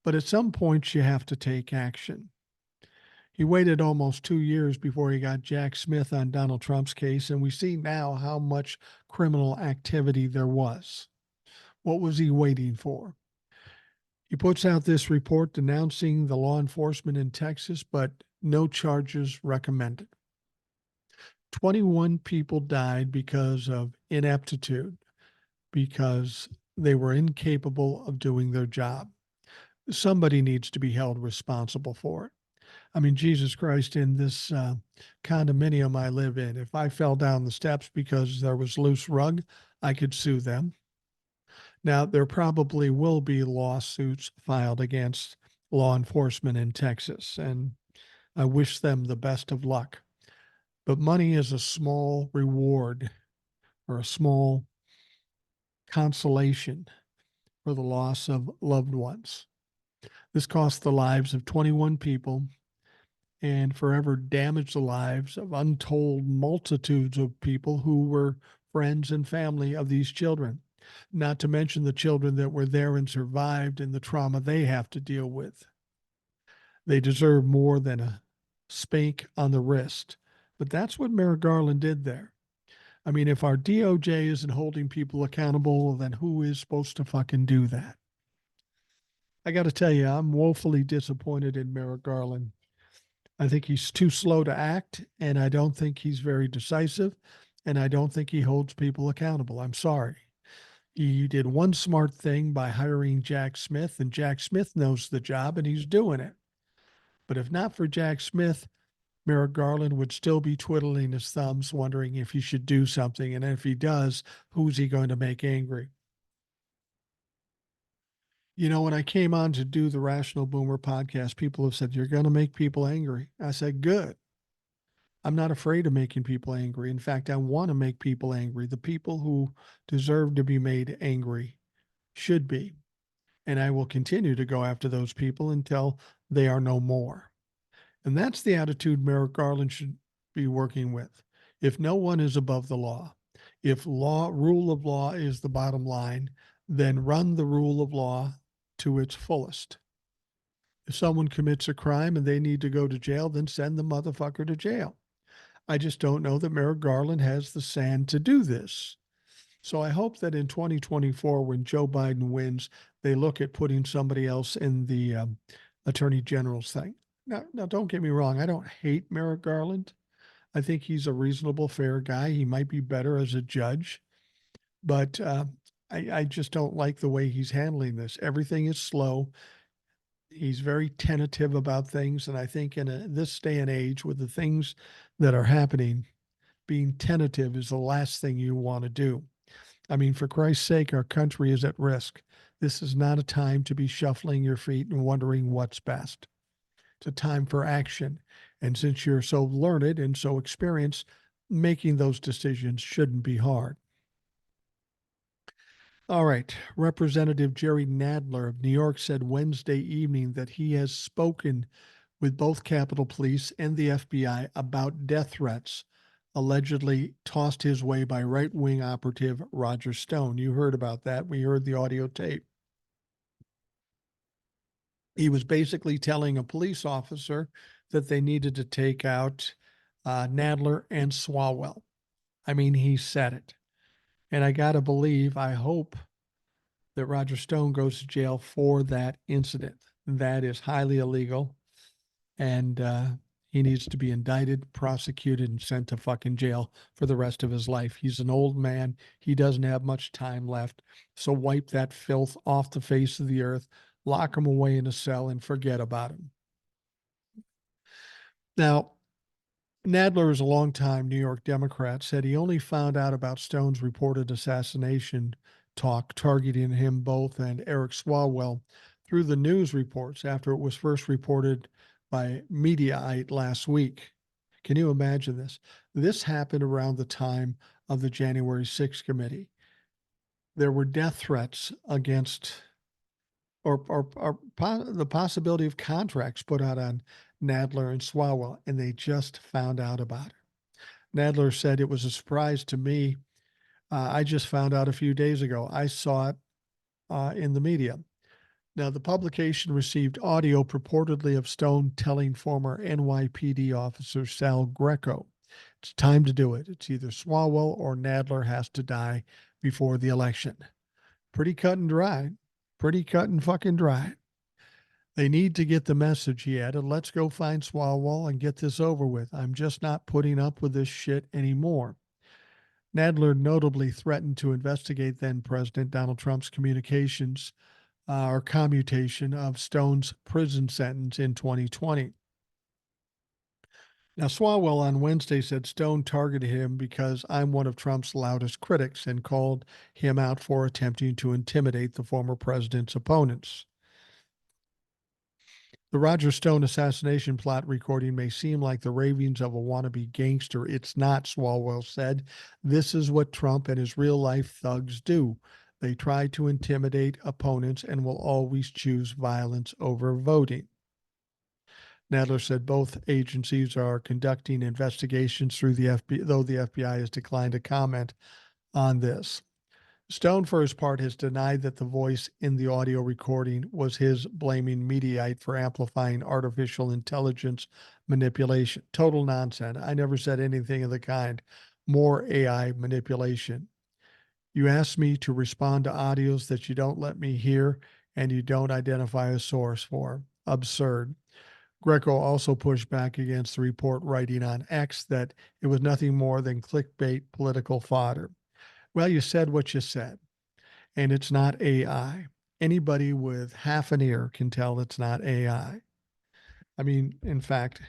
But at some point, you have to take action. He waited almost 2 years before he got Jack Smith on Donald Trump's case, and we see now how much criminal activity there was. What was he waiting for? He puts out this report denouncing the law enforcement in Texas, but no charges recommended. 21 people died because of ineptitude, because they were incapable of doing their job. Somebody needs to be held responsible for it. I mean, Jesus Christ, in this condominium I live in, if I fell down the steps because there was loose rug, I could sue them. Now, there probably will be lawsuits filed against law enforcement in Texas, and I wish them the best of luck. But money is a small reward or a small consolation for the loss of loved ones. This cost the lives of 21 people and forever damaged the lives of untold multitudes of people who were friends and family of these children, not to mention the children that were there and survived and the trauma they have to deal with. They deserve more than a spank on the wrist. But that's what Merrick Garland did there. I mean, if our DOJ isn't holding people accountable, then who is supposed to fucking do that? I got to tell you, I'm woefully disappointed in Merrick Garland. I think he's too slow to act, and I don't think he's very decisive, and I don't think he holds people accountable. I'm sorry. He did one smart thing by hiring Jack Smith, and Jack Smith knows the job and he's doing it. But if not for Jack Smith, Merrick Garland would still be twiddling his thumbs, wondering if he should do something. And if he does, who's he going to make angry? You know, when I came on to do the Rational Boomer podcast, people have said, you're going to make people angry. I said, good. I'm not afraid of making people angry. In fact, I want to make people angry. The people who deserve to be made angry should be. And I will continue to go after those people until they are no more. And that's the attitude Merrick Garland should be working with. If no one is above the law, if rule of law is the bottom line, then run the rule of law to its fullest. If someone commits a crime and they need to go to jail, then send the motherfucker to jail. I just don't know that Merrick Garland has the sand to do this. So I hope that in 2024, when Joe Biden wins, they look at putting somebody else in the attorney general's thing. Now, don't get me wrong. I don't hate Merrick Garland. I think he's a reasonable, fair guy. He might be better as a judge, but I just don't like the way he's handling this. Everything is slow. He's very tentative about things. And I think in this day and age, with the things that are happening, being tentative is the last thing you want to do. I mean, for Christ's sake, our country is at risk. This is not a time to be shuffling your feet and wondering what's best. It's a time for action. And since you're so learned and so experienced, making those decisions shouldn't be hard. All right. Representative Jerry Nadler of New York said Wednesday evening that he has spoken with both Capitol Police and the FBI about death threats allegedly tossed his way by right-wing operative Roger Stone. You heard about that. We heard the audio tape. He was basically telling a police officer that they needed to take out Nadler and Swalwell. I mean, he said it. And I got to believe, I hope that Roger Stone goes to jail for that incident. That is highly illegal. And he needs to be indicted, prosecuted, and sent to fucking jail for the rest of his life. He's an old man. He doesn't have much time left. So wipe that filth off the face of the earth, lock him away in a cell, and forget about him. Now, Nadler is a longtime New York Democrat, said he only found out about Stone's reported assassination talk targeting him both and Eric Swalwell through the news reports after it was first reported by Mediaite last week. Can you imagine this? This happened around the time of the January 6th committee. There were death threats against or the possibility of contracts put out on Nadler and Swalwell, and they just found out about it. Nadler said it was a surprise to me. I just found out a few days ago. I saw it in the media. Now, the publication received audio purportedly of Stone telling former NYPD officer Sal Greco, it's time to do it. It's either Swalwell or Nadler has to die before the election. Pretty cut and dry. Pretty cut and fucking dry. They need to get the message, he added. Let's go find Swalwell and get this over with. I'm just not putting up with this shit anymore. Nadler notably threatened to investigate then President Donald Trump's communications or commutation of Stone's prison sentence in 2020. Now, Swalwell on Wednesday said Stone targeted him because I'm one of Trump's loudest critics and called him out for attempting to intimidate the former president's opponents. The Roger Stone assassination plot recording may seem like the ravings of a wannabe gangster. It's not, Swalwell said. This is what Trump and his real-life thugs do. They try to intimidate opponents and will always choose violence over voting. Nadler said both agencies are conducting investigations through the FBI, though the FBI has declined to comment on this. Stone, for his part, has denied that the voice in the audio recording was his blaming Mediaite for amplifying artificial intelligence manipulation. Total nonsense. I never said anything of the kind. More AI manipulation. You asked me to respond to audios that you don't let me hear and you don't identify a source for. Absurd. Greco also pushed back against the report, writing on X that it was nothing more than clickbait political fodder. Well, you said what you said, and it's not AI. Anybody with half an ear can tell it's not AI. I mean, in fact,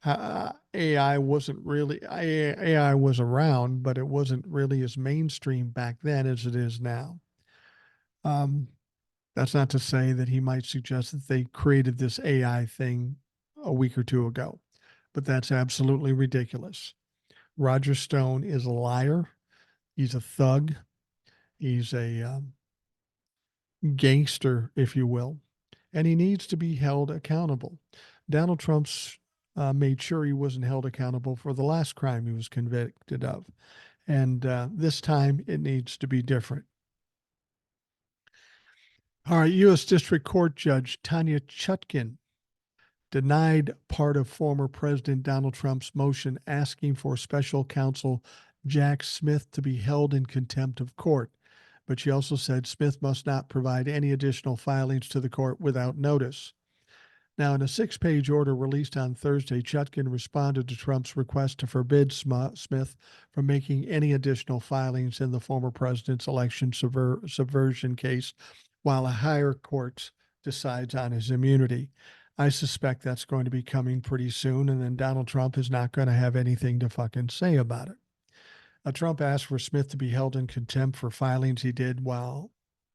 AI wasn't really, AI was around, but it wasn't really as mainstream back then as it is now. Um, that's not to say that he might suggest that they created this AI thing a week or two ago, but that's absolutely ridiculous. Roger Stone is a liar. He's a thug. He's a gangster, if you will, and he needs to be held accountable. Donald Trump's made sure he wasn't held accountable for the last crime he was convicted of. And this time it needs to be different. All right, U.S. District Court Judge Tanya Chutkin denied part of former President Donald Trump's motion asking for special counsel Jack Smith to be held in contempt of court. But she also said Smith must not provide any additional filings to the court without notice. Now, in a 6-page order released on Thursday, Chutkin responded to Trump's request to forbid Smith from making any additional filings in the former president's election subversion case while a higher court decides on his immunity. I suspect that's going to be coming pretty soon, and then Donald Trump is not going to have anything to fucking say about it. Trump asked for Smith to be held in contempt for filings he did while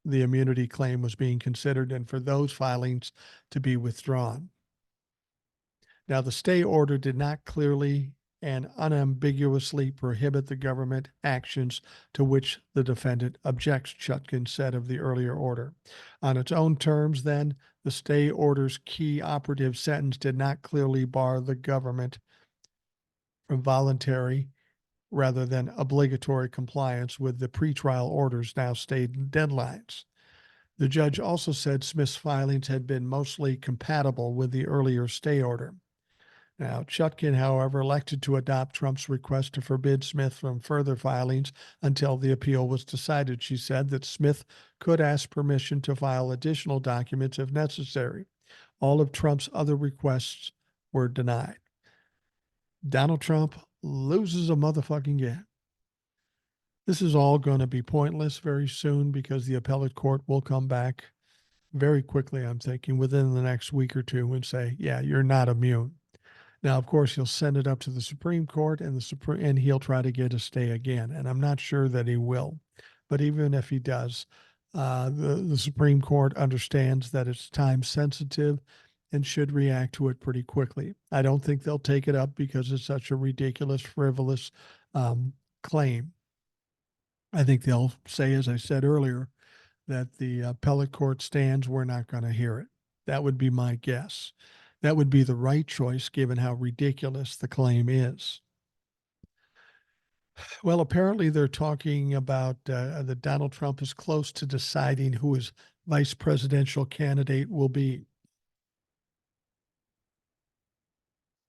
the immunity claim was being considered and for those filings to be withdrawn. Now, the stay order did not clearly and unambiguously prohibit the government actions to which the defendant objects, Chutkin said of the earlier order. On its own terms, then, the stay order's key operative sentence did not clearly bar the government from voluntary rather than obligatory compliance with the pretrial order's now stated deadlines. The judge also said Smith's filings had been mostly compatible with the earlier stay order. Now, Chutkin, however, elected to adopt Trump's request to forbid Smith from further filings until the appeal was decided. She said that Smith could ask permission to file additional documents if necessary. All of Trump's other requests were denied. Donald Trump loses a motherfucking game. This is all going to be pointless very soon because the appellate court will come back very quickly, I'm thinking, within the next week or two and say, yeah, you're not immune. Now, of course, he'll send it up to the Supreme Court and he'll try to get a stay again. And I'm not sure that he will. But even if he does, the Supreme Court understands that it's time sensitive and should react to it pretty quickly. I don't think they'll take it up because it's such a ridiculous, frivolous claim. I think they'll say, as I said earlier, that the appellate court stands, we're not going to hear it. That would be my guess. That would be the right choice given how ridiculous the claim is. Well, apparently they're talking about that Donald Trump is close to deciding who his vice presidential candidate will be.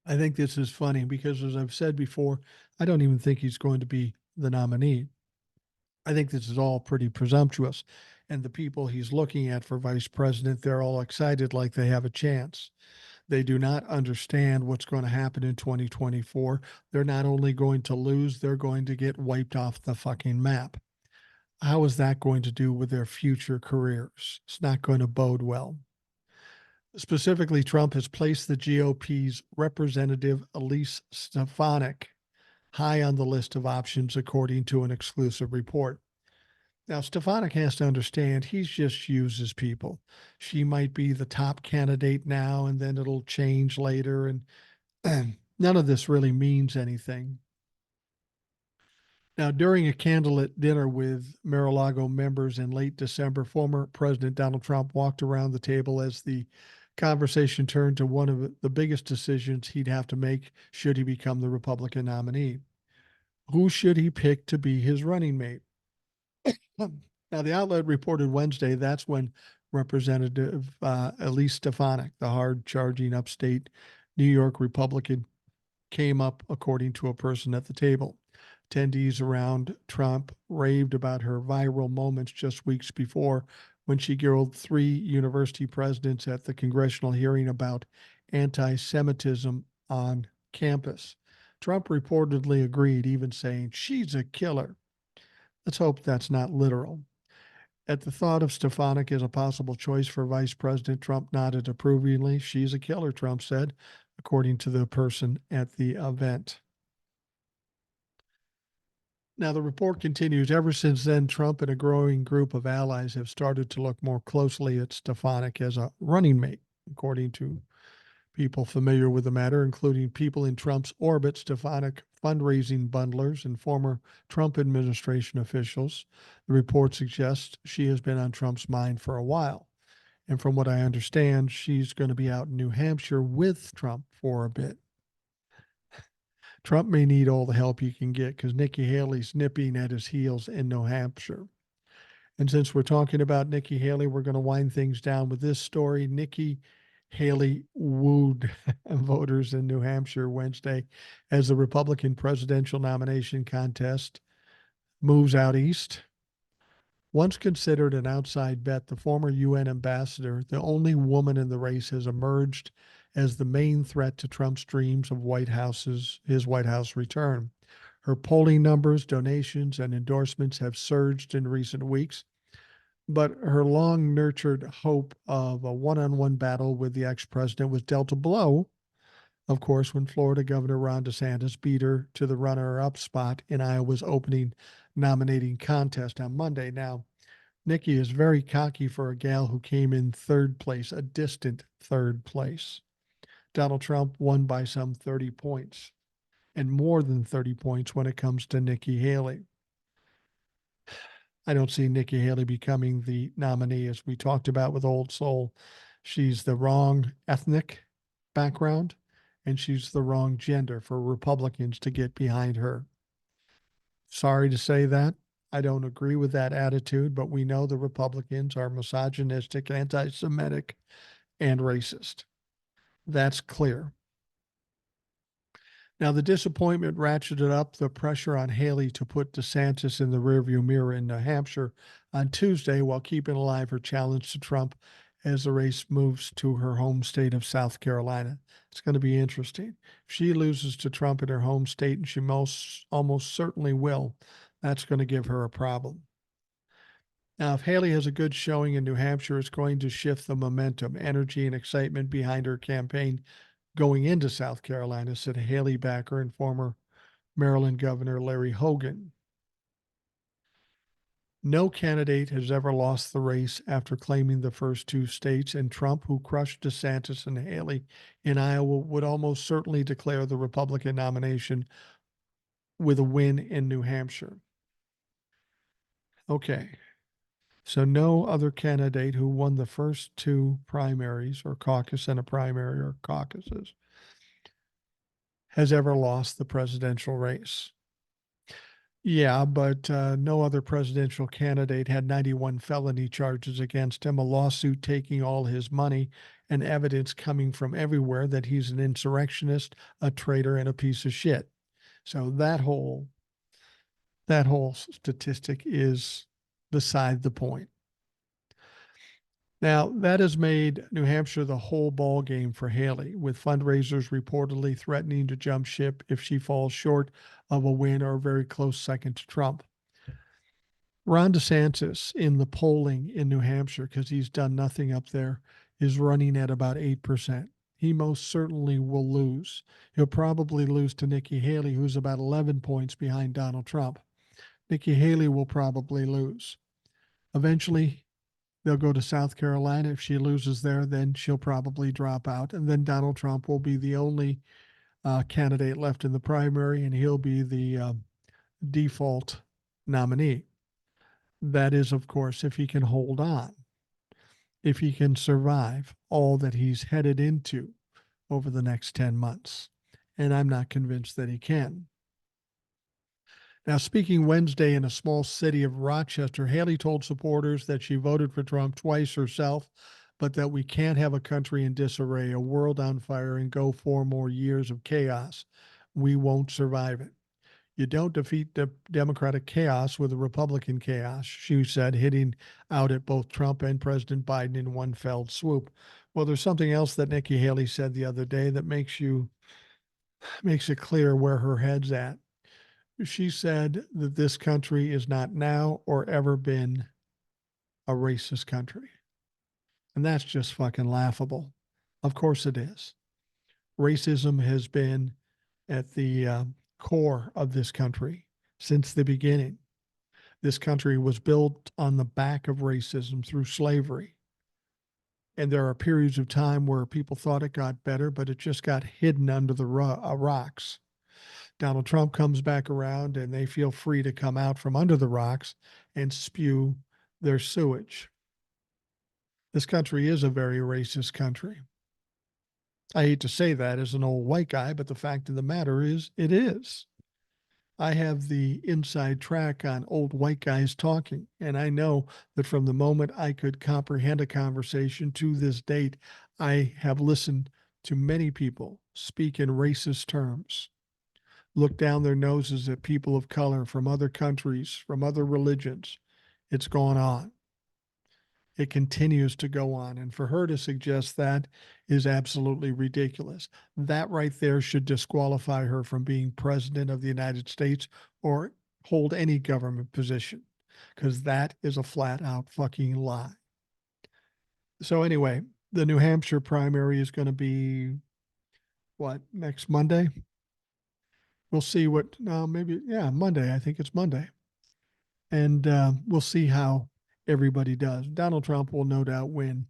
I think this is funny because, as I've said before, I don't even think he's going to be the nominee. I think this is all pretty presumptuous. And the people he's looking at for vice president, they're all excited like they have a chance. They do not understand what's going to happen in 2024. They're not only going to lose, they're going to get wiped off the fucking map. How is that going to do with their future careers? It's not going to bode well. Specifically, Trump has placed the GOP's Representative Elise Stefanik high on the list of options, according to an exclusive report. Now, Stefanik has to understand he just uses people. She might be the top candidate now, and then it'll change later, and none of this really means anything. Now, during a candlelit dinner with Mar-a-Lago members in late December, former President Donald Trump walked around the table as the conversation turned to one of the biggest decisions he'd have to make should he become the Republican nominee. Who should he pick to be his running mate? Now, the outlet reported Wednesday that's when Representative Elise Stefanik, the hard charging upstate New York Republican, came up, according to a person at the table. Attendees around Trump raved about her viral moments just weeks before when she grilled three university presidents at the congressional hearing about anti Semitism on campus. Trump reportedly agreed, even saying, "She's a killer." Let's hope that's not literal. At the thought of Stefanik as a possible choice for vice president, Trump nodded approvingly. "She's a killer," Trump said, according to the person at the event. Now, the report continues. Ever since then, Trump and a growing group of allies have started to look more closely at Stefanik as a running mate, according to people familiar with the matter, including people in Trump's orbit, Stefanik fundraising bundlers, and former Trump administration officials. The report suggests she has been on Trump's mind for a while. And from what I understand, she's going to be out in New Hampshire with Trump for a bit. Trump may need all the help he can get because Nikki Haley's nipping at his heels in New Hampshire. And since we're talking about Nikki Haley, we're going to wind things down with this story. Nikki Haley wooed voters in New Hampshire Wednesday as the Republican presidential nomination contest moves out east. Once considered an outside bet, the former UN ambassador, the only woman in the race, has emerged as the main threat to Trump's dreams of his White House return. Her polling numbers, donations, and endorsements have surged in recent weeks, but her long nurtured hope of a one-on-one battle with the ex-president was dealt a blow, of course, when Florida Governor Ron DeSantis beat her to the runner-up spot in Iowa's opening nominating contest on Monday. Now, Nikki is very cocky for a gal who came in third place, a distant third place. Donald Trump won by some 30 points, and more than 30 points when it comes to Nikki Haley. I don't see Nikki Haley becoming the nominee, as we talked about with Old Soul. She's the wrong ethnic background, and she's the wrong gender for Republicans to get behind her. Sorry to say that. I don't agree with that attitude, but we know the Republicans are misogynistic, anti Semitic, and racist. That's clear. Now, the disappointment ratcheted up the pressure on Haley to put DeSantis in the rearview mirror in New Hampshire on Tuesday while keeping alive her challenge to Trump as the race moves to her home state of South Carolina. It's going to be interesting. If she loses to Trump in her home state, and she almost certainly will, that's going to give her a problem. Now, if Haley has a good showing in New Hampshire, it's going to shift the momentum, energy, and excitement behind her campaign going into South Carolina, said Haley backer and former Maryland Governor Larry Hogan. No candidate has ever lost the race after claiming the first two states, and Trump, who crushed DeSantis and Haley in Iowa, would almost certainly declare the Republican nomination with a win in New Hampshire. Okay. So no other candidate who won the first two primaries or caucus and a primary or caucuses has ever lost the presidential race. Yeah, but no other presidential candidate had 91 felony charges against him, a lawsuit taking all his money, and evidence coming from everywhere that he's an insurrectionist, a traitor, and a piece of shit. So that whole statistic is beside the point. Now, that has made New Hampshire the whole ball game for Haley, with fundraisers reportedly threatening to jump ship if she falls short of a win or a very close second to Trump. Ron DeSantis in the polling in New Hampshire, because he's done nothing up there, is running at about 8%. He most certainly will lose. He'll probably lose to Nikki Haley, who's about 11 points behind Donald Trump. Nikki Haley will probably lose. Eventually, they'll go to South Carolina. If she loses there, then she'll probably drop out. And then Donald Trump will be the only candidate left in the primary, and he'll be the default nominee. That is, of course, if he can hold on, if he can survive all that he's headed into over the next 10 months. And I'm not convinced that he can. Now, speaking Wednesday in a small city of Rochester, Haley told supporters that she voted for Trump twice herself, but that we can't have a country in disarray, a world on fire, and go 4 more years of chaos. We won't survive it. You don't defeat the Democratic chaos with a Republican chaos, she said, hitting out at both Trump and President Biden in one fell swoop. Well, there's something else that Nikki Haley said the other day that makes it clear where her head's at. She said that this country is not now or ever been a racist country. And that's just fucking laughable. Of course it is. Racism has been at the core of this country since the beginning. This country was built on the back of racism through slavery. And there are periods of time where people thought it got better, but it just got hidden under the rocks. Donald Trump comes back around and they feel free to come out from under the rocks and spew their sewage. This country is a very racist country. I hate to say that as an old white guy, but the fact of the matter is, it is. I have the inside track on old white guys talking, and I know that from the moment I could comprehend a conversation to this date, I have listened to many people speak in racist terms, look down their noses at people of color from other countries, from other religions. It's gone on. It continues to go on. And for her to suggest that is absolutely ridiculous. That right there should disqualify her from being president of the United States or hold any government position, because that is a flat out fucking lie. So, anyway, the New Hampshire primary is going to be what, next Monday? We'll see what, no, maybe, yeah, Monday. I think it's Monday. And we'll see how everybody does. Donald Trump will no doubt win,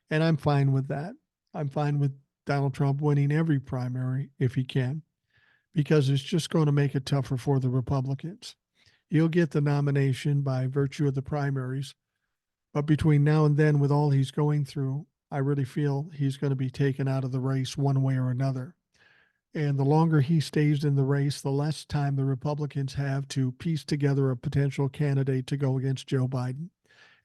and I'm fine with that. I'm fine with Donald Trump winning every primary if he can, because it's just going to make it tougher for the Republicans. He'll get the nomination by virtue of the primaries, but between now and then, with all he's going through, I really feel he's going to be taken out of the race one way or another. And the longer he stays in the race, the less time the Republicans have to piece together a potential candidate to go against Joe Biden.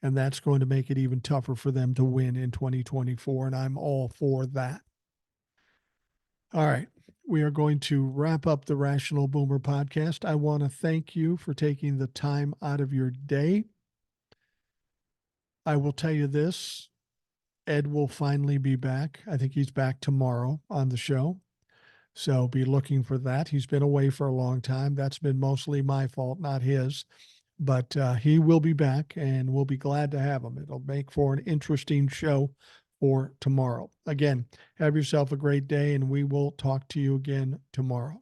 And that's going to make it even tougher for them to win in 2024. And I'm all for that. All right. We are going to wrap up the Rational Boomer podcast. I want to thank you for taking the time out of your day. I will tell you this, Ed will finally be back. I think he's back tomorrow on the show. So be looking for that. He's been away for a long time. That's been mostly my fault, not his. But he will be back, and we'll be glad to have him. It'll make for an interesting show for tomorrow. Again, have yourself a great day, and we will talk to you again tomorrow.